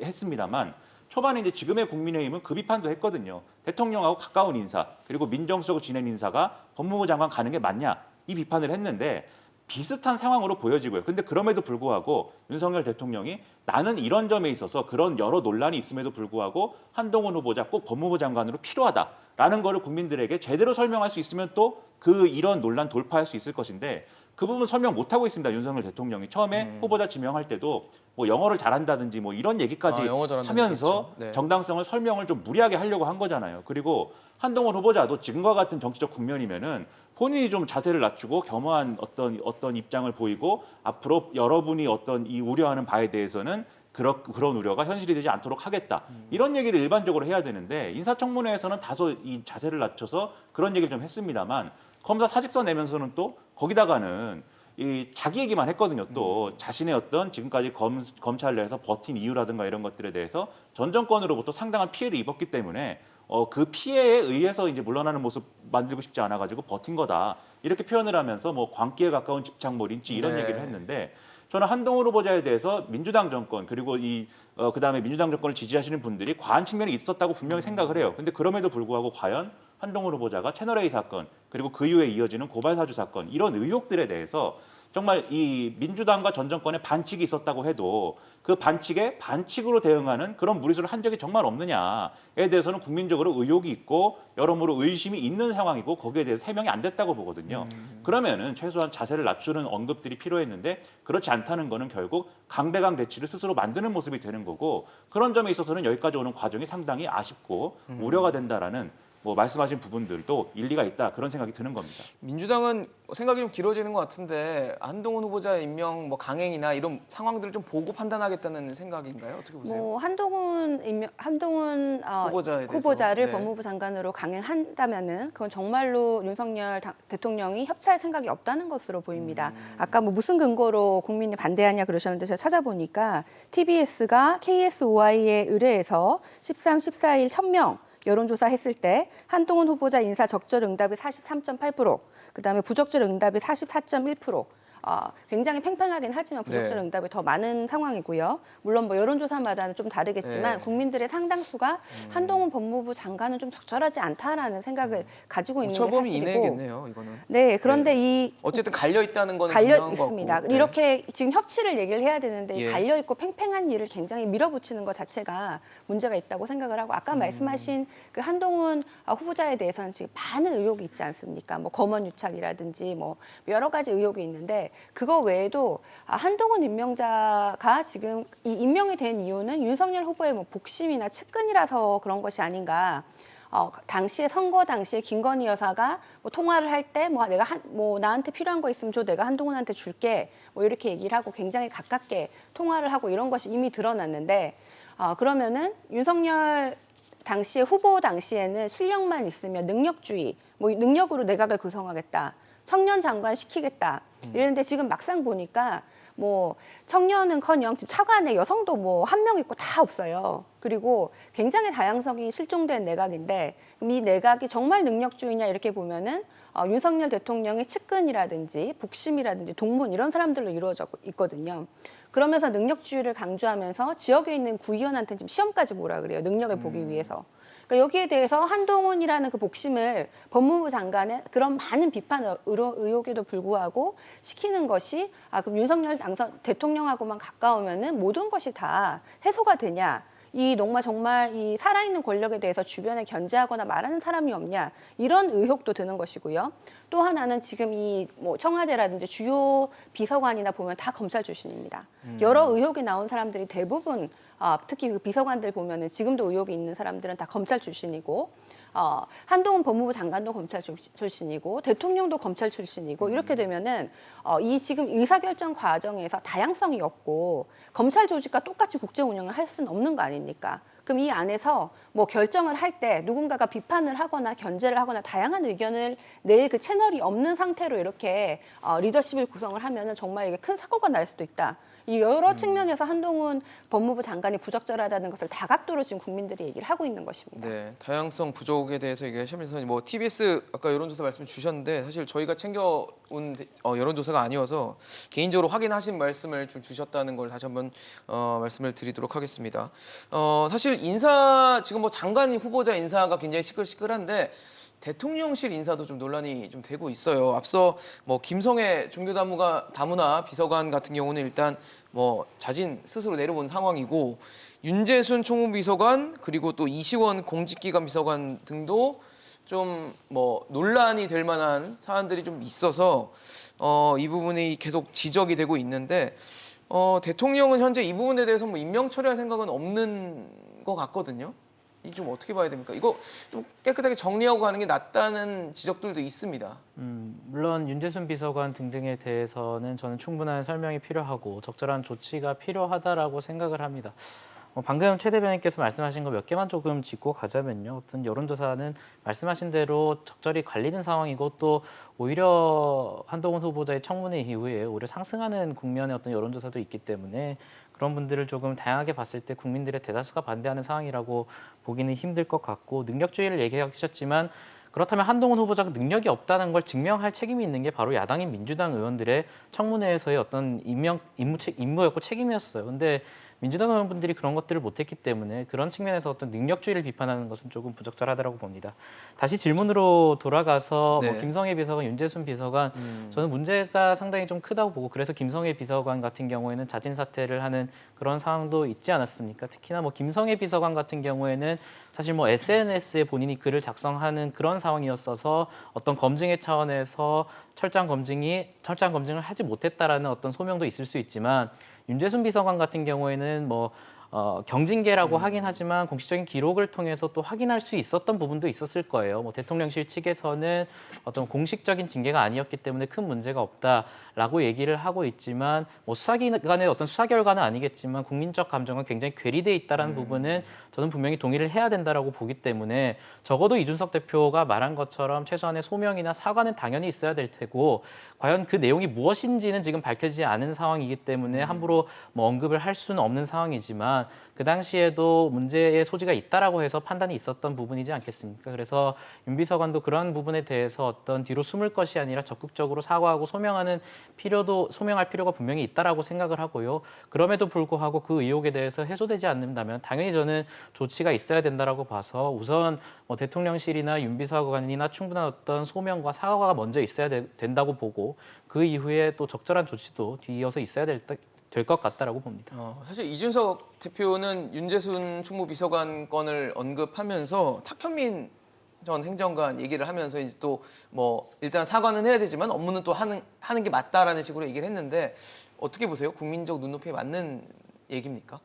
했습니다만 초반에 이제 지금의 국민의힘은 그 비판도 했거든요. 대통령하고 가까운 인사 그리고 민정수석 지낸 인사가 법무부 장관 가는 게 맞냐 이 비판을 했는데 비슷한 상황으로 보여지고요. 근데 그럼에도 불구하고 윤석열 대통령이 나는 이런 점에 있어서 그런 여러 논란이 있음에도 불구하고 한동훈 후보자 꼭 법무부 장관으로 필요하다라는 거를 국민들에게 제대로 설명할 수 있으면 또 그 이런 논란 돌파할 수 있을 것인데 그 부분 설명 못 하고 있습니다. 윤석열 대통령이 처음에 후보자 지명할 때도 뭐 영어를 잘한다든지 뭐 이런 얘기까지 영어 잘한다는 하면서 얘기죠. 네. 정당성을 설명을 좀 무리하게 하려고 한 거잖아요. 그리고 한동훈 후보자도 지금과 같은 정치적 국면이면은 본인이 좀 자세를 낮추고 겸허한 어떤 입장을 보이고 앞으로 여러분이 어떤 이 우려하는 바에 대해서는 그런 우려가 현실이 되지 않도록 하겠다. 이런 얘기를 일반적으로 해야 되는데 인사청문회에서는 다소 이 자세를 낮춰서 그런 얘기를 좀 했습니다만 검사 사직서 내면서는 또 거기다가는 이 자기 얘기만 했거든요. 또 자신의 어떤 지금까지 검찰 내에서 버틴 이유라든가 이런 것들에 대해서 전 정권으로부터 상당한 피해를 입었기 때문에 그 피해에 의해서 이제 물러나는 모습 만들고 싶지 않아가지고 버틴 거다 이렇게 표현을 하면서 뭐 광기에 가까운 집착모 린치 이런 네. 얘기를 했는데 저는 한동훈 후보자에 대해서 민주당 정권 그리고 그다음에 민주당 정권을 지지하시는 분들이 과한 측면이 있었다고 분명히 생각을 해요. 근데 그럼에도 불구하고 과연 한동훈 후보자가 채널A 사건 그리고 그 이후에 이어지는 고발사주 사건 이런 의혹들에 대해서 정말 이 민주당과 전 정권의 반칙이 있었다고 해도 그 반칙에 반칙으로 대응하는 그런 무리수를 한 적이 정말 없느냐에 대해서는 국민적으로 의혹이 있고 여러모로 의심이 있는 상황이고 거기에 대해서 해명이 안 됐다고 보거든요. 그러면은 최소한 자세를 낮추는 언급들이 필요했는데 그렇지 않다는 거는 결국 강대강 대치를 스스로 만드는 모습이 되는 거고 그런 점에 있어서는 여기까지 오는 과정이 상당히 아쉽고 우려가 된다라는 뭐 말씀하신 부분들도 일리가 있다 그런 생각이 드는 겁니다. 민주당은 생각이 좀 길어지는 것 같은데 한동훈 후보자 임명 뭐 강행이나 이런 상황들을 좀 보고 판단하겠다는 생각인가요? 어떻게 보세요? 뭐 한동훈 후보자에 대해서. 후보자를 네. 법무부 장관으로 강행한다면은 그건 정말로 윤석열 대통령이 협치할 생각이 없다는 것으로 보입니다. 아까 뭐 무슨 근거로 국민이 반대하냐 그러셨는데 제가 찾아보니까 TBS가 KSOI에 의뢰해서 13, 14일 1000명 여론조사 했을 때 한동훈 후보자 인사 적절 응답이 43.8%, 그다음에 부적절 응답이 44.1%. 굉장히 팽팽하긴 하지만 부적절 네. 응답이 더 많은 상황이고요. 물론 뭐 여론조사마다는 좀 다르겠지만 네. 국민들의 상당수가 한동훈 법무부 장관은 좀 적절하지 않다라는 생각을 가지고 있는 게 처범이 사실이고. 이내겠네요, 이거는. 네, 그런데 어쨌든 갈려 있다는 거는 갈려 분명한 것 있습니다. 같고. 네. 이렇게 지금 협치를 얘기를 해야 되는데 예. 갈려 있고 팽팽한 일을 굉장히 밀어붙이는 것 자체가 문제가 있다고 생각을 하고 아까 말씀하신 그 한동훈 후보자에 대해서는 지금 많은 의혹이 있지 않습니까? 뭐 검언 유착이라든지 뭐 여러 가지 의혹이 있는데 그거 외에도 한동훈 임명자가 지금 이 임명이 된 이유는 윤석열 후보의 뭐 복심이나 측근이라서 그런 것이 아닌가. 당시에 선거 당시에 김건희 여사가 뭐 통화를 할 때 뭐 내가 뭐 나한테 필요한 거 있으면 줘 내가 한동훈한테 줄게 뭐 이렇게 얘기를 하고 굉장히 가깝게 통화를 하고 이런 것이 이미 드러났는데 그러면은 윤석열 당시에 후보 당시에는 실력만 있으면 능력주의 뭐 능력으로 내각을 구성하겠다 청년 장관 시키겠다 이랬는데 지금 막상 보니까 뭐 청년은커녕 지금 차관에 여성도 뭐 한 명 있고 다 없어요. 그리고 굉장히 다양성이 실종된 내각인데 이 내각이 정말 능력주의냐 이렇게 보면은 윤석열 대통령의 측근이라든지 복심이라든지 동문 이런 사람들로 이루어져 있거든요. 그러면서 능력주의를 강조하면서 지역에 있는 구의원한테 지금 시험까지 보라 그래요. 능력을 보기 위해서. 그러니까 여기에 대해서 한동훈이라는 그 복심을 법무부 장관의 그런 많은 비판 의혹에도 불구하고 시키는 것이 그럼 윤석열 대통령하고만 가까우면은 모든 것이 다 해소가 되냐? 이 정말 이 살아있는 권력에 대해서 주변에 견제하거나 말하는 사람이 없냐 이런 의혹도 드는 것이고요. 또 하나는 지금 이 뭐 청와대라든지 주요 비서관이나 보면 다 검찰 출신입니다. 여러 의혹이 나온 사람들이 대부분 특히 그 비서관들 보면은 지금도 의혹이 있는 사람들은 다 검찰 출신이고 한동훈 법무부 장관도 검찰 출신이고 대통령도 검찰 출신이고 이렇게 되면은 이 지금 의사결정 과정에서 다양성이 없고 검찰 조직과 똑같이 국정 운영을 할 수는 없는 거 아닙니까? 그럼 이 안에서 뭐 결정을 할 때 누군가가 비판을 하거나 견제를 하거나 다양한 의견을 낼 그 채널이 없는 상태로 이렇게 리더십을 구성을 하면은 정말 이게 큰 사고가 날 수도 있다. 이 여러 측면에서 한동훈 법무부 장관이 부적절하다는 것을 다각도로 지금 국민들이 얘기를 하고 있는 것입니다. 네, 다양성 부족에 대해서 얘기하시면서 뭐 TBS 아까 여론조사 말씀 주셨는데 사실 저희가 챙겨온 여론조사가 아니어서 개인적으로 확인하신 말씀을 좀 주셨다는 걸 다시 한번 말씀을 드리도록 하겠습니다. 사실 인사 지금 뭐 장관 후보자 인사가 굉장히 시끌시끌한데 대통령실 인사도 좀 논란이 좀 되고 있어요. 앞서 뭐 김성애 종교다문화 비서관 같은 경우는 일단 뭐 자진 스스로 내려온 상황이고 윤재순 총무비서관 그리고 또 이시원 공직기관 비서관 등도 좀 뭐 논란이 될 만한 사안들이 좀 있어서 이 부분이 계속 지적이 되고 있는데 대통령은 현재 이 부분에 대해서 뭐 임명 처리할 생각은 없는 것 같거든요. 이 좀 어떻게 봐야 됩니까? 이거 좀 깨끗하게 정리하고 가는 게 낫다는 지적들도 있습니다. 물론 윤재순 비서관 등등에 대해서는 저는 충분한 설명이 필요하고 적절한 조치가 필요하다라고 생각을 합니다. 방금 최 대변인께서 말씀하신 거 몇 개만 조금 짚고 가자면요. 어떤 여론조사는 말씀하신 대로 적절히 관리된 상황이고 또 오히려 한동훈 후보자의 청문회 이후에 오히려 상승하는 국면의 어떤 여론조사도 있기 때문에 그런 분들을 조금 다양하게 봤을 때 국민들의 대다수가 반대하는 상황이라고 보기는 힘들 것 같고 능력주의를 얘기하셨지만 그렇다면 한동훈 후보자가 능력이 없다는 걸 증명할 책임이 있는 게 바로 야당인 민주당 의원들의 청문회에서의 어떤 임무였고 책임이었어요. 근데 민주당 의원분들이 그런 것들을 못했기 때문에 그런 측면에서 어떤 능력주의를 비판하는 것은 조금 부적절하다고 봅니다. 다시 질문으로 돌아가서 네. 뭐 김성애 비서관, 윤재순 비서관 저는 문제가 상당히 좀 크다고 보고 그래서 김성애 비서관 같은 경우에는 자진 사퇴를 하는 그런 상황도 있지 않았습니까? 특히나 뭐 김성애 비서관 같은 경우에는 사실 뭐 SNS에 본인이 글을 작성하는 그런 상황이었어서 어떤 검증의 차원에서 철장 검증을 하지 못했다라는 어떤 소명도 있을 수 있지만 윤재순 비서관 같은 경우에는 뭐 경징계라고 하긴 하지만 공식적인 기록을 통해서 또 확인할 수 있었던 부분도 있었을 거예요. 뭐 대통령실 측에서는 어떤 공식적인 징계가 아니었기 때문에 큰 문제가 없다라고 얘기를 하고 있지만 뭐 수사기관의 어떤 수사 결과는 아니겠지만 국민적 감정은 굉장히 괴리돼 있다라는 부분은 저는 분명히 동의를 해야 된다라고 보기 때문에 적어도 이준석 대표가 말한 것처럼 최소한의 소명이나 사과는 당연히 있어야 될 테고 과연 그 내용이 무엇인지는 지금 밝혀지지 않은 상황이기 때문에 함부로 뭐 언급을 할 수는 없는 상황이지만 그 당시에도 문제의 소지가 있다라고 해서 판단이 있었던 부분이지 않겠습니까? 그래서 윤 비서관도 그런 부분에 대해서 어떤 뒤로 숨을 것이 아니라 적극적으로 사과하고 소명할 필요가 분명히 있다라고 생각을 하고요. 그럼에도 불구하고 그 의혹에 대해서 해소되지 않는다면 당연히 저는 조치가 있어야 된다라고 봐서 우선 뭐 대통령실이나 윤 비서관이나 충분한 어떤 소명과 사과가 먼저 있어야 된다고 보고 그 이후에 또 적절한 조치도 뒤이어서 있어야 될 것 같다라고 봅니다. 사실 이준석 대표는 윤재순 총무비서관 건을 언급하면서 탁현민 전 행정관 얘기를 하면서 이제 또 뭐 일단 사과는 해야 되지만 업무는 또 하는 게 맞다라는 식으로 얘기를 했는데 어떻게 보세요? 국민적 눈높이에 맞는 얘기입니까?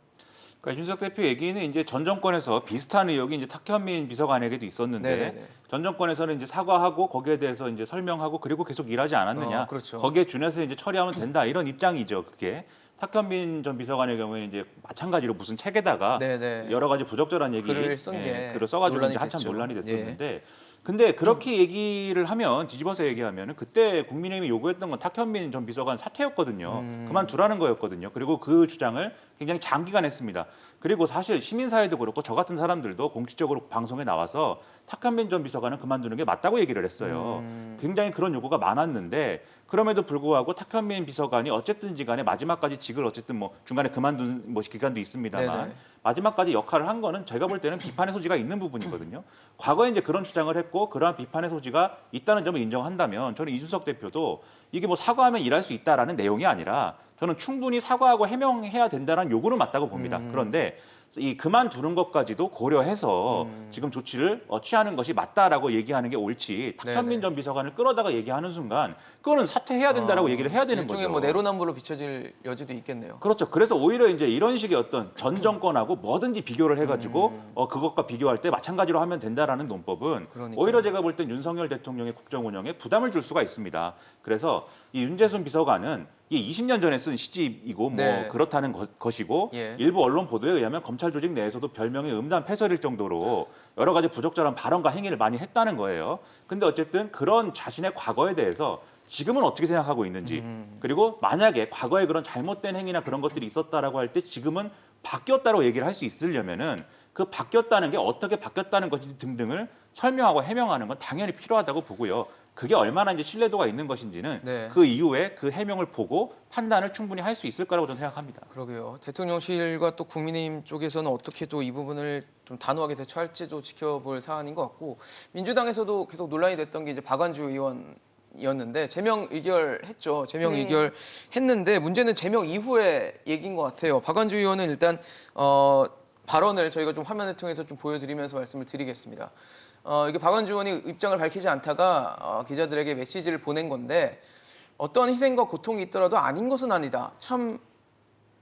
그러니까 이준석 대표 얘기는 이제 전 정권에서 비슷한 의혹이 이제 탁현민 비서관에게도 있었는데 네네네. 전 정권에서는 이제 사과하고 거기에 대해서 이제 설명하고 그리고 계속 일하지 않았느냐. 그렇죠. 거기에 준해서 이제 처리하면 된다 이런 입장이죠. 그게 탁현민 전 비서관의 경우에는 이제 마찬가지로 무슨 책에다가 네네. 여러 가지 부적절한 얘기 글을 쓴 게 글을 써가지고 논란이 이제 한참 됐죠. 논란이 됐었는데. 근데 그렇게 얘기를 하면 뒤집어서 얘기하면은 그때 국민의힘이 요구했던 건 탁현민 전 비서관 사퇴였거든요. 그만두라는 거였거든요. 그리고 그 주장을 굉장히 장기간 했습니다. 그리고 사실 시민사회도 그렇고 저 같은 사람들도 공식적으로 방송에 나와서 탁현민 전 비서관은 그만두는 게 맞다고 얘기를 했어요. 굉장히 그런 요구가 많았는데 그럼에도 불구하고 탁현민 비서관이 어쨌든지 간에 마지막까지 직을 어쨌든 뭐 중간에 그만둔 뭐 기간도 있습니다만 네네. 마지막까지 역할을 한 거는 제가 볼 때는 비판의 소지가 있는 부분이거든요. 과거에 이제 그런 주장을 했고 그러한 비판의 소지가 있다는 점을 인정한다면 저는 이준석 대표도 이게 뭐 사과하면 일할 수 있다라는 내용이 아니라 저는 충분히 사과하고 해명해야 된다는 요구는 맞다고 봅니다. 그런데 이 그만두는 것까지도 고려해서 지금 조치를 취하는 것이 맞다라고 얘기하는 게 옳지 탁현민 네네. 전 비서관을 끌어다가 얘기하는 순간 그거는 사퇴해야 된다라고 얘기를 해야 되는 일종의 거죠. 뭐 내로남불로 비춰질 여지도 있겠네요. 그렇죠. 그래서 오히려 이제 이런 식의 어떤 전 정권하고 뭐든지 비교를 해가지고 그것과 비교할 때 마찬가지로 하면 된다라는 논법은 그러니까요. 오히려 제가 볼 땐 윤석열 대통령의 국정 운영에 부담을 줄 수가 있습니다. 그래서 이 윤재순 비서관은 이게 20년 전에 쓴 시집이고 뭐 네. 그렇다는 것이고 예. 일부 언론 보도에 의하면 검찰 조직 내에서도 별명이 음란 패설일 정도로 여러 가지 부적절한 발언과 행위를 많이 했다는 거예요. 근데 어쨌든 그런 자신의 과거에 대해서 지금은 어떻게 생각하고 있는지 그리고 만약에 과거에 그런 잘못된 행위나 그런 것들이 있었다라고 할 때 지금은 바뀌었다고 얘기를 할 수 있으려면은 그 바뀌었다는 게 어떻게 바뀌었다는 것인지 등등을 설명하고 해명하는 건 당연히 필요하다고 보고요. 그게 얼마나 이제 신뢰도가 있는 것인지는 네. 그 이후에 그 해명을 보고 판단을 충분히 할 수 있을 거라고 저는 생각합니다. 그러게요. 대통령실과 또 국민의힘 쪽에서는 어떻게 또 이 부분을 좀 단호하게 대처할지도 지켜볼 사안인 것 같고 민주당에서도 계속 논란이 됐던 게 이제 박완주 의원이었는데 제명 의결했죠. 제명 네. 의결했는데 문제는 제명 이후의 얘기인 것 같아요. 박완주 의원은 일단 발언을 저희가 좀 화면을 통해서 좀 보여드리면서 말씀을 드리겠습니다. 이게 박완주 의원이 입장을 밝히지 않다가 기자들에게 메시지를 보낸 건데 어떤 희생과 고통이 있더라도 아닌 것은 아니다. 참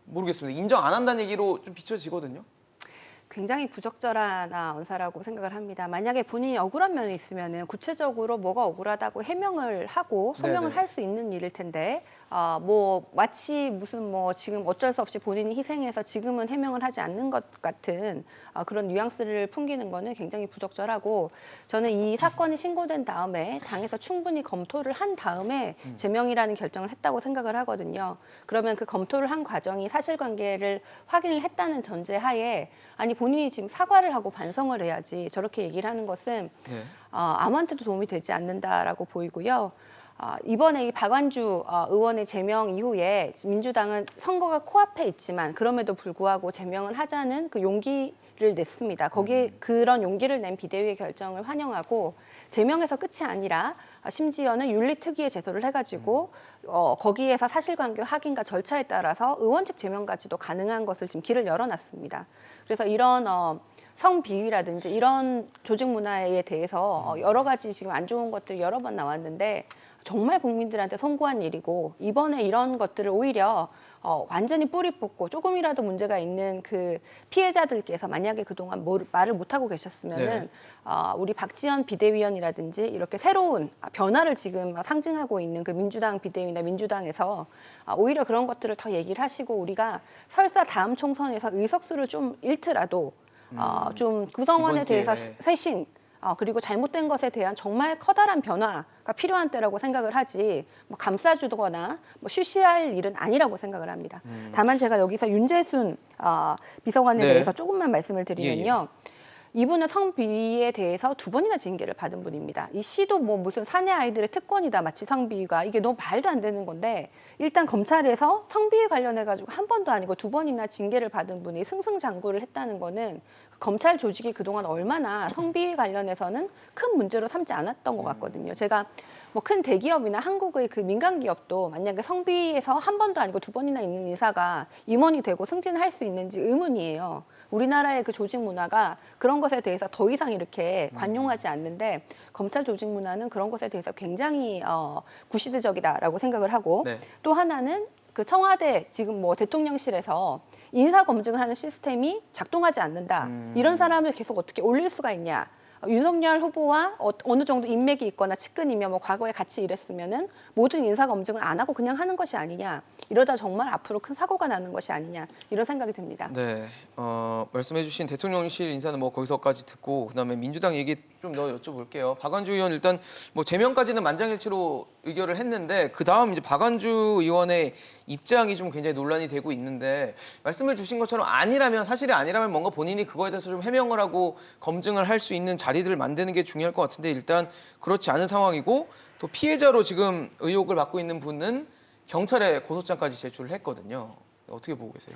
모르겠습니다. 인정 안 한다는 얘기로 좀 비춰지거든요. 굉장히 부적절한 언사라고 생각을 합니다. 만약에 본인이 억울한 면이 있으면 구체적으로 뭐가 억울하다고 해명을 하고 소명을 네네. 할 수 있는 일일 텐데 뭐 마치 무슨 뭐 지금 어쩔 수 없이 본인이 희생해서 지금은 해명을 하지 않는 것 같은 그런 뉘앙스를 풍기는 거는 굉장히 부적절하고 저는 이 사건이 신고된 다음에 당에서 충분히 검토를 한 다음에 제명이라는 결정을 했다고 생각을 하거든요. 그러면 그 검토를 한 과정이 사실관계를 확인을 했다는 전제하에 아니 본인이 지금 사과를 하고 반성을 해야지 저렇게 얘기를 하는 것은 네. 아무한테도 도움이 되지 않는다라고 보이고요. 이번에 이 박완주 의원의 제명 이후에 민주당은 선거가 코앞에 있지만 그럼에도 불구하고 제명을 하자는 그 용기를 냈습니다. 거기에 그런 용기를 낸 비대위의 결정을 환영하고 제명에서 끝이 아니라 심지어는 윤리특위에 제소를 해가지고 거기에서 사실관계 확인과 절차에 따라서 의원직 제명까지도 가능한 것을 지금 길을 열어놨습니다. 그래서 이런 성비위라든지 이런 조직 문화에 대해서 여러 가지 지금 안 좋은 것들이 여러 번 나왔는데 정말 국민들한테 송구한 일이고 이번에 이런 것들을 오히려 완전히 뿌리 뽑고 조금이라도 문제가 있는 그 피해자들께서 만약에 그동안 말을 못하고 계셨으면은 네. 우리 박지원 비대위원이라든지 이렇게 새로운 변화를 지금 상징하고 있는 그 민주당 비대위나 민주당에서 오히려 그런 것들을 더 얘기를 하시고 우리가 설사 다음 총선에서 의석수를 좀 잃더라도 좀 구성원에 이번 대해서 기회에. 쇄신 그리고 잘못된 것에 대한 정말 커다란 변화가 필요한 때라고 생각을 하지 뭐 감싸주거나 뭐 쉬쉬할 일은 아니라고 생각을 합니다. 다만 제가 여기서 윤재순 비서관에 네. 대해서 조금만 말씀을 드리면요. 이분은 성비위에 대해서 2번이나 징계를 받은 분입니다. 이 시도 뭐 무슨 사내 아이들의 특권이다 마치 성비위가 이게 너무 말도 안 되는 건데 일단 검찰에서 성비위 관련해 가지고 한 번도 아니고 2번이나 징계를 받은 분이 승승장구를 했다는 거는 검찰 조직이 그동안 얼마나 성비위 관련해서는 큰 문제로 삼지 않았던 것 같거든요. 제가 뭐 큰 대기업이나 한국의 그 민간 기업도 만약에 성비위에서 한 번도 아니고 2번이나 있는 인사가 임원이 되고 승진할 수 있는지 의문이에요. 우리나라의 그 조직 문화가 그런 것에 대해서 더 이상 이렇게 관용하지 않는데 검찰 조직 문화는 그런 것에 대해서 굉장히 구시대적이다라고 생각을 하고 네. 또 하나는 그 청와대 지금 뭐 대통령실에서 인사 검증을 하는 시스템이 작동하지 않는다. 이런 사람을 계속 어떻게 올릴 수가 있냐. 윤석열 후보와 어느 정도 인맥이 있거나 측근이며 뭐 과거에 같이 일했으면은 모든 인사 검증을 안 하고 그냥 하는 것이 아니냐. 이러다 정말 앞으로 큰 사고가 나는 것이 아니냐. 이런 생각이 듭니다. 네, 말씀해주신 대통령실 인사는 뭐 거기서까지 듣고 그다음에 민주당 얘기 좀 더 여쭤볼게요. 박완주 의원 일단 뭐 제명까지는 만장일치로 의결을 했는데 그 다음 이제 박완주 의원의 입장이 좀 굉장히 논란이 되고 있는데 말씀을 주신 것처럼 아니라면 사실이 아니라면 뭔가 본인이 그거에 대해서 좀 해명을 하고 검증을 할 수 있는 자리들을 만드는 게 중요할 것 같은데 일단 그렇지 않은 상황이고 또 피해자로 지금 의혹을 받고 있는 분은 경찰에 고소장까지 제출을 했거든요. 어떻게 보고 계세요?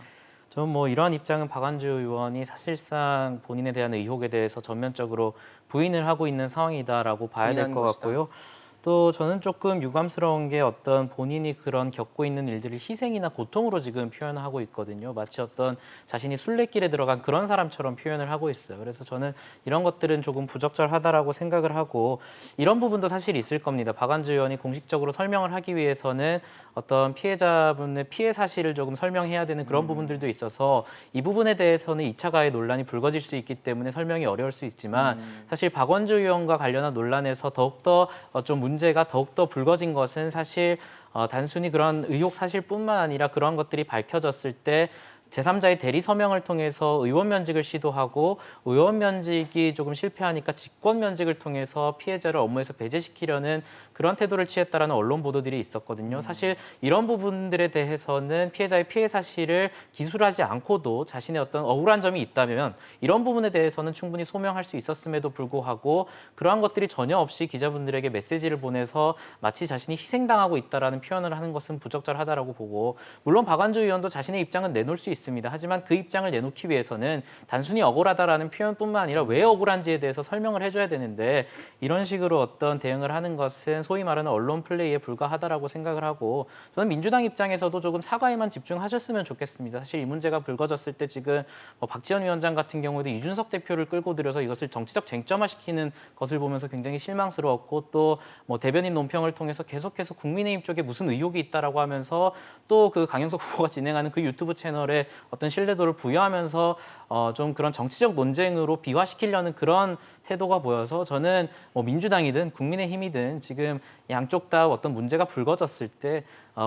저는 뭐 이러한 입장은 박완주 의원이 사실상 본인에 대한 의혹에 대해서 전면적으로 부인을 하고 있는 상황이다라고 봐야 될 부인한 것 것이다. 같고요. 또 저는 조금 유감스러운 게 어떤 본인이 그런 겪고 있는 일들을 희생이나 고통으로 지금 표현하고 있거든요. 마치 어떤 자신이 순례길에 들어간 그런 사람처럼 표현을 하고 있어요. 그래서 저는 이런 것들은 조금 부적절하다라고 생각을 하고 이런 부분도 사실 있을 겁니다. 박완주 의원이 공식적으로 설명을 하기 위해서는 어떤 피해자분의 피해 사실을 조금 설명해야 되는 그런 부분들도 있어서 이 부분에 대해서는 2차 가해 논란이 불거질 수 있기 때문에 설명이 어려울 수 있지만 사실 박완주 의원과 관련한 논란에서 더욱더 좀 문제가 더욱더 불거진 것은 사실 단순히 그런 의혹 사실뿐만 아니라 그런 것들이 밝혀졌을 때 제3자의 대리 서명을 통해서 의원 면직을 시도하고 의원 면직이 조금 실패하니까 직권 면직을 통해서 피해자를 업무에서 배제시키려는 그런 태도를 취했다라는 언론 보도들이 있었거든요. 사실 이런 부분들에 대해서는 피해자의 피해 사실을 기술하지 않고도 자신의 어떤 억울한 점이 있다면 이런 부분에 대해서는 충분히 소명할 수 있었음에도 불구하고 그러한 것들이 전혀 없이 기자분들에게 메시지를 보내서 마치 자신이 희생당하고 있다라는 표현을 하는 것은 부적절하다라고 보고 물론 박완주 의원도 자신의 입장은 내놓을 수 있습니다. 하지만 그 입장을 내놓기 위해서는 단순히 억울하다라는 표현뿐만 아니라 왜 억울한지에 대해서 설명을 해줘야 되는데 이런 식으로 어떤 대응을 하는 것은 소위 말하는 언론 플레이에 불과하다라고 생각을 하고 저는 민주당 입장에서도 조금 사과에만 집중하셨으면 좋겠습니다. 사실 이 문제가 불거졌을 때 지금 박지원 위원장 같은 경우에도 이준석 대표를 끌고 들여서 이것을 정치적 쟁점화시키는 것을 보면서 굉장히 실망스러웠고 또 대변인 논평을 통해서 계속해서 국민의힘 쪽에 무슨 의혹이 있다라고 하면서 또 그 강영석 후보가 진행하는 그 유튜브 채널에 어떤 신뢰도를 부여하면서 좀 그런 정치적 논쟁으로 비화시키려는 그런 태도가 보여서 저는 민주당이든 국민의힘이든 지금 양쪽 다 어떤 문제가 불거졌을 때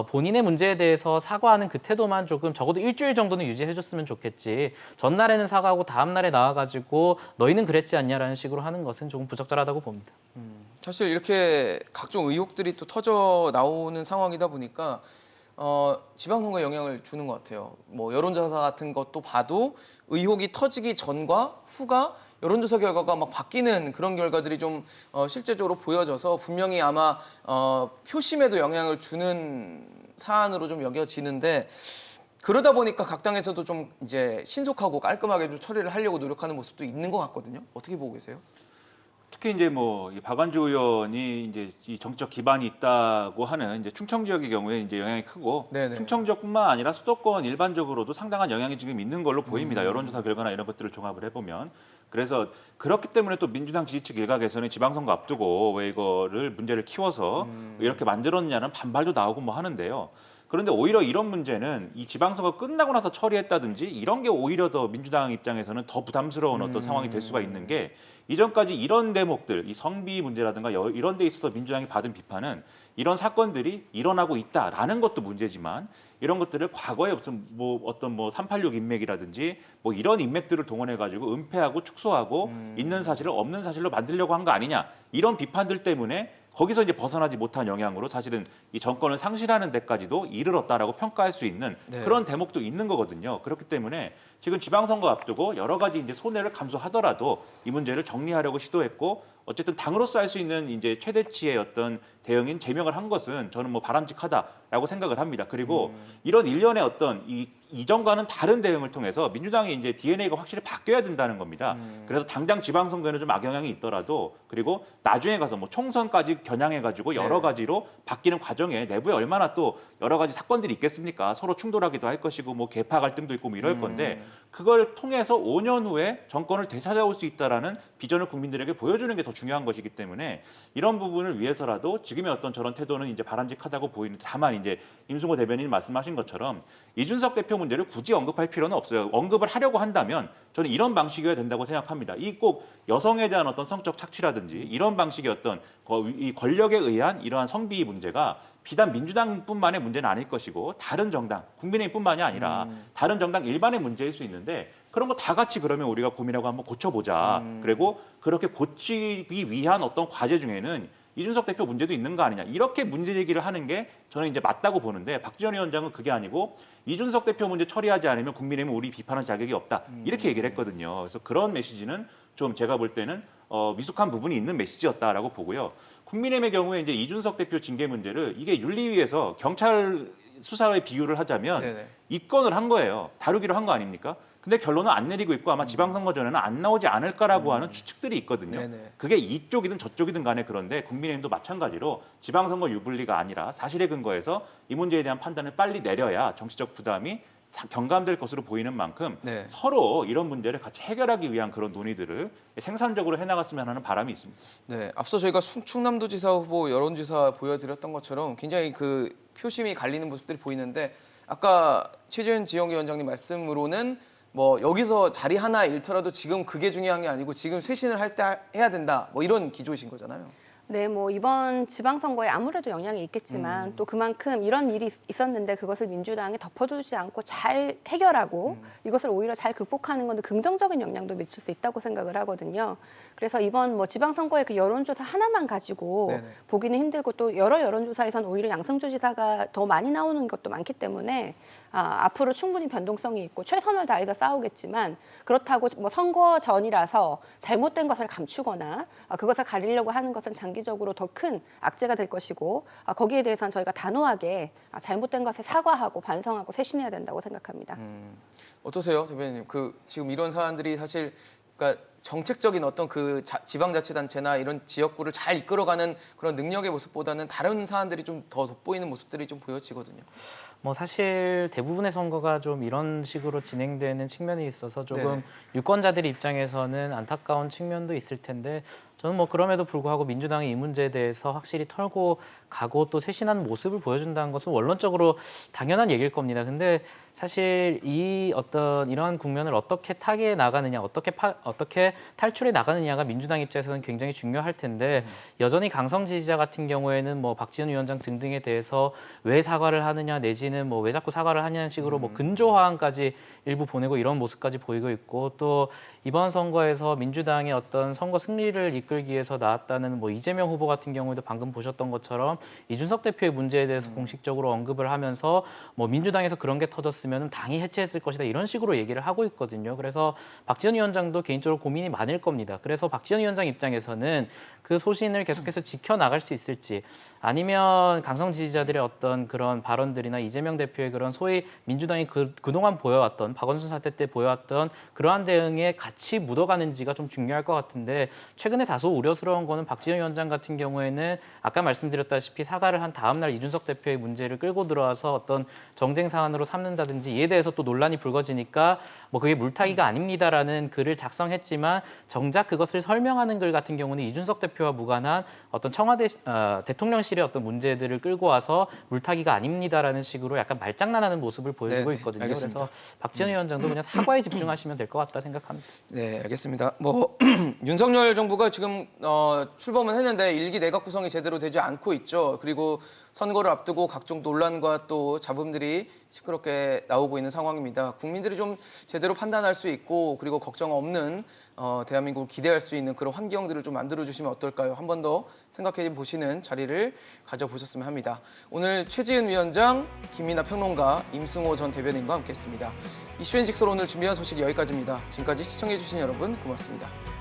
본인의 문제에 대해서 사과하는 그 태도만 조금 적어도 일주일 정도는 유지해줬으면 좋겠지. 전날에는 사과하고 다음 날에 나와가지고 너희는 그랬지 않냐라는 식으로 하는 것은 조금 부적절하다고 봅니다. 사실 이렇게 각종 의혹들이 또 터져 나오는 상황이다 보니까 지방선거에 영향을 주는 것 같아요. 여론조사 같은 것도 봐도 의혹이 터지기 전과 후가 여론조사 결과가 막 바뀌는 그런 결과들이 좀 실제적으로 보여져서 분명히 아마 표심에도 영향을 주는 사안으로 좀 여겨지는데 그러다 보니까 각 당에서도 좀 이제 신속하고 깔끔하게 좀 처리를 하려고 노력하는 모습도 있는 것 같거든요. 어떻게 보고 계세요? 특히 이제 이 박완주 의원이 이제 이 정치적 기반이 있다고 하는 이제 충청 지역의 경우에 이제 영향이 크고 네네. 충청 지역뿐만 아니라 수도권 일반적으로도 상당한 영향이 지금 있는 걸로 보입니다. 여론조사 결과나 이런 것들을 종합을 해보면. 그래서 그렇기 때문에 또 민주당 지지 측 일각에서는 지방선거 앞두고 왜 이거를 문제를 키워서 이렇게 만들었냐는 반발도 나오고 하는데요. 그런데 오히려 이런 문제는 이 지방선거 끝나고 나서 처리했다든지 이런 게 오히려 더 민주당 입장에서는 더 부담스러운 어떤 상황이 될 수가 있는 게 이전까지 이런 대목들, 이 성비 문제라든가 이런 데 있어서 민주당이 받은 비판은 이런 사건들이 일어나고 있다라는 것도 문제지만 이런 것들을 과거에 어떤 386 인맥이라든지 이런 인맥들을 동원해 가지고 은폐하고 축소하고 있는 사실을 없는 사실로 만들려고 한 거 아니냐 이런 비판들 때문에 거기서 이제 벗어나지 못한 영향으로 사실은 이 정권을 상실하는 데까지도 이르렀다라고 평가할 수 있는 네. 그런 대목도 있는 거거든요. 그렇기 때문에 지금 지방선거 앞두고 여러 가지 이제 손해를 감수하더라도 이 문제를 정리하려고 시도했고 어쨌든 당으로서 할 수 있는 이제 최대치의 어떤 대응인 제명을 한 것은 저는 바람직하다라고 생각을 합니다. 그리고 이런 일련의 어떤 이전과는 다른 대응을 통해서 민주당이 이제 DNA가 확실히 바뀌어야 된다는 겁니다. 그래서 당장 지방선거에는 좀 악영향이 있더라도 그리고 나중에 가서 총선까지 겨냥해가지고 여러 가지로 바뀌는 과정에 내부에 얼마나 또 여러 가지 사건들이 있겠습니까? 서로 충돌하기도 할 것이고 계파 갈등도 있고 이럴 건데 그걸 통해서 5년 후에 정권을 되찾아올 수 있다라는 비전을 국민들에게 보여주는 게 더 중요한 것이기 때문에 이런 부분을 위해서라도 지금의 어떤 저런 태도는 이제 바람직하다고 보이는데 다만 이제 임승호 대변인이 말씀하신 것처럼 이준석 대표 문제를 굳이 언급할 필요는 없어요. 언급을 하려고 한다면 저는 이런 방식이어야 된다고 생각합니다. 이 꼭 여성에 대한 어떤 성적 착취라든지 이런 방식의 어떤 이 권력에 의한 이러한 성비 문제가 비단 민주당뿐만의 문제는 아닐 것이고 다른 정당, 국민의힘뿐만이 아니라 다른 정당 일반의 문제일 수 있는데 그런 거 다 같이 그러면 우리가 고민하고 한번 고쳐보자. 그리고 그렇게 고치기 위한 어떤 과제 중에는 이준석 대표 문제도 있는 거 아니냐. 이렇게 문제 제기를 하는 게 저는 이제 맞다고 보는데 박지원 위원장은 그게 아니고 이준석 대표 문제 처리하지 않으면 국민의힘은 우리 비판할 자격이 없다. 이렇게 얘기를 했거든요. 그래서 그런 메시지는 좀 제가 볼 때는 미숙한 부분이 있는 메시지였다라고 보고요. 국민의힘의 경우에 이제 이준석 대표 징계 문제를 이게 윤리위에서 경찰 수사에 비유를 하자면 네네. 입건을 한 거예요. 다루기로 한 거 아닙니까? 근데 결론은 안 내리고 있고 아마 지방선거 전에는 안 나오지 않을까라고 하는 추측들이 있거든요. 네네. 그게 이쪽이든 저쪽이든 간에 그런데 국민의힘도 마찬가지로 지방선거 유불리가 아니라 사실에 근거해서 이 문제에 대한 판단을 빨리 내려야 정치적 부담이 경감될 것으로 보이는 만큼 네. 서로 이런 문제를 같이 해결하기 위한 그런 논의들을 생산적으로 해나갔으면 하는 바람이 있습니다. 네, 앞서 저희가 충남도지사 후보 여론조사 보여드렸던 것처럼 굉장히 그 표심이 갈리는 모습들이 보이는데 아까 최재현 지역위원장님 말씀으로는 뭐 여기서 자리 하나 잃더라도 지금 그게 중요한 게 아니고 지금 쇄신을 할 때 해야 된다 뭐 이런 기조이신 거잖아요. 네, 뭐 이번 지방선거에 아무래도 영향이 있겠지만 또 그만큼 이런 일이 있었는데 그것을 민주당이 덮어두지 않고 잘 해결하고 이것을 오히려 잘 극복하는 것은 긍정적인 영향도 미칠 수 있다고 생각을 하거든요. 그래서 이번 뭐 지방선거의 그 여론조사 하나만 가지고 네네. 보기는 힘들고 또 여러 여론조사에선 오히려 양승조 지사가 더 많이 나오는 것도 많기 때문에 앞으로 충분히 변동성이 있고 최선을 다해서 싸우겠지만 그렇다고 뭐 선거 전이라서 잘못된 것을 감추거나 그것을 가리려고 하는 것은 장기적으로 더 큰 악재가 될 것이고 거기에 대해서는 저희가 단호하게 잘못된 것에 사과하고 반성하고 쇄신해야 된다고 생각합니다. 어떠세요, 대변인님? 그 지금 이런 사안들이 사실 그러니까 정책적인 어떤 그 지방자치단체나 이런 지역구를 잘 이끌어가는 그런 능력의 모습보다는 다른 사안들이 좀 더 돋보이는 모습들이 좀 보여지거든요. 뭐 사실 대부분의 선거가 좀 이런 식으로 진행되는 측면이 있어서 조금 네네. 유권자들 입장에서는 안타까운 측면도 있을 텐데 저는 뭐 그럼에도 불구하고 민주당이 이 문제에 대해서 확실히 털고 가고 또 쇄신하는 모습을 보여준다는 것은 원론적으로 당연한 얘기일 겁니다. 근데 사실 이 어떤 이러한 국면을 어떻게 타개해 나가느냐, 어떻게 탈출해 나가느냐가 민주당 입장에서는 굉장히 중요할 텐데 여전히 강성 지지자 같은 경우에는 뭐 박지원 위원장 등등에 대해서 왜 사과를 하느냐 내지는 뭐 왜 자꾸 사과를 하냐는 식으로 뭐 근조화안까지 일부 보내고 이런 모습까지 보이고 있고 또 이번 선거에서 민주당의 어떤 선거 승리를 이끌기 위해서 나왔다는 뭐 이재명 후보 같은 경우에도 방금 보셨던 것처럼 이준석 대표의 문제에 대해서 공식적으로 언급을 하면서 뭐 민주당에서 그런 게 터졌으면 당이 해체했을 것이다 이런 식으로 얘기를 하고 있거든요. 그래서 박지원 위원장도 개인적으로 고민이 많을 겁니다. 그래서 박지원 위원장 입장에서는 그 소신을 계속해서 지켜나갈 수 있을지 아니면 강성 지지자들의 어떤 그런 발언들이나 이재명 대표의 그런 소위 민주당이 그동안 보여왔던 박원순 사태 때 보여왔던 그러한 대응에 같이 묻어가는지가 좀 중요할 것 같은데 최근에 다소 우려스러운 거는 박지원 위원장 같은 경우에는 아까 말씀드렸다시피 사과를 한 다음 날 이준석 대표의 문제를 끌고 들어와서 어떤 정쟁 사안으로 삼는다든지 이에 대해서 또 논란이 불거지니까 뭐 그게 물타기가 아닙니다라는 글을 작성했지만 정작 그것을 설명하는 글 같은 경우는 이준석 대표와 무관한 어떤 청와대 대통령실의 어떤 문제들을 끌고 와서 물타기가 아닙니다라는 식으로 약간 말장난하는 모습을 보여주고 네네, 있거든요. 알겠습니다. 그래서 박지원 위원장도 그냥 사과에 집중하시면 될 것 같다 생각합니다. 네, 알겠습니다. 뭐 윤석열 정부가 지금 출범은 했는데 일기 내각 구성이 제대로 되지 않고 있죠. 그리고 선거를 앞두고 각종 논란과 또 잡음들이 시끄럽게 나오고 있는 상황입니다. 국민들이 좀 제대로 판단할 수 있고 그리고 걱정 없는 대한민국을 기대할 수 있는 그런 환경들을 좀 만들어주시면 어떨까요? 한 번 더 생각해 보시는 자리를 가져보셨으면 합니다. 오늘 최지은 위원장, 김민아 평론가, 임승호 전 대변인과 함께했습니다. 이슈앤직설 오늘 준비한 소식 여기까지입니다. 지금까지 시청해 주신 여러분 고맙습니다.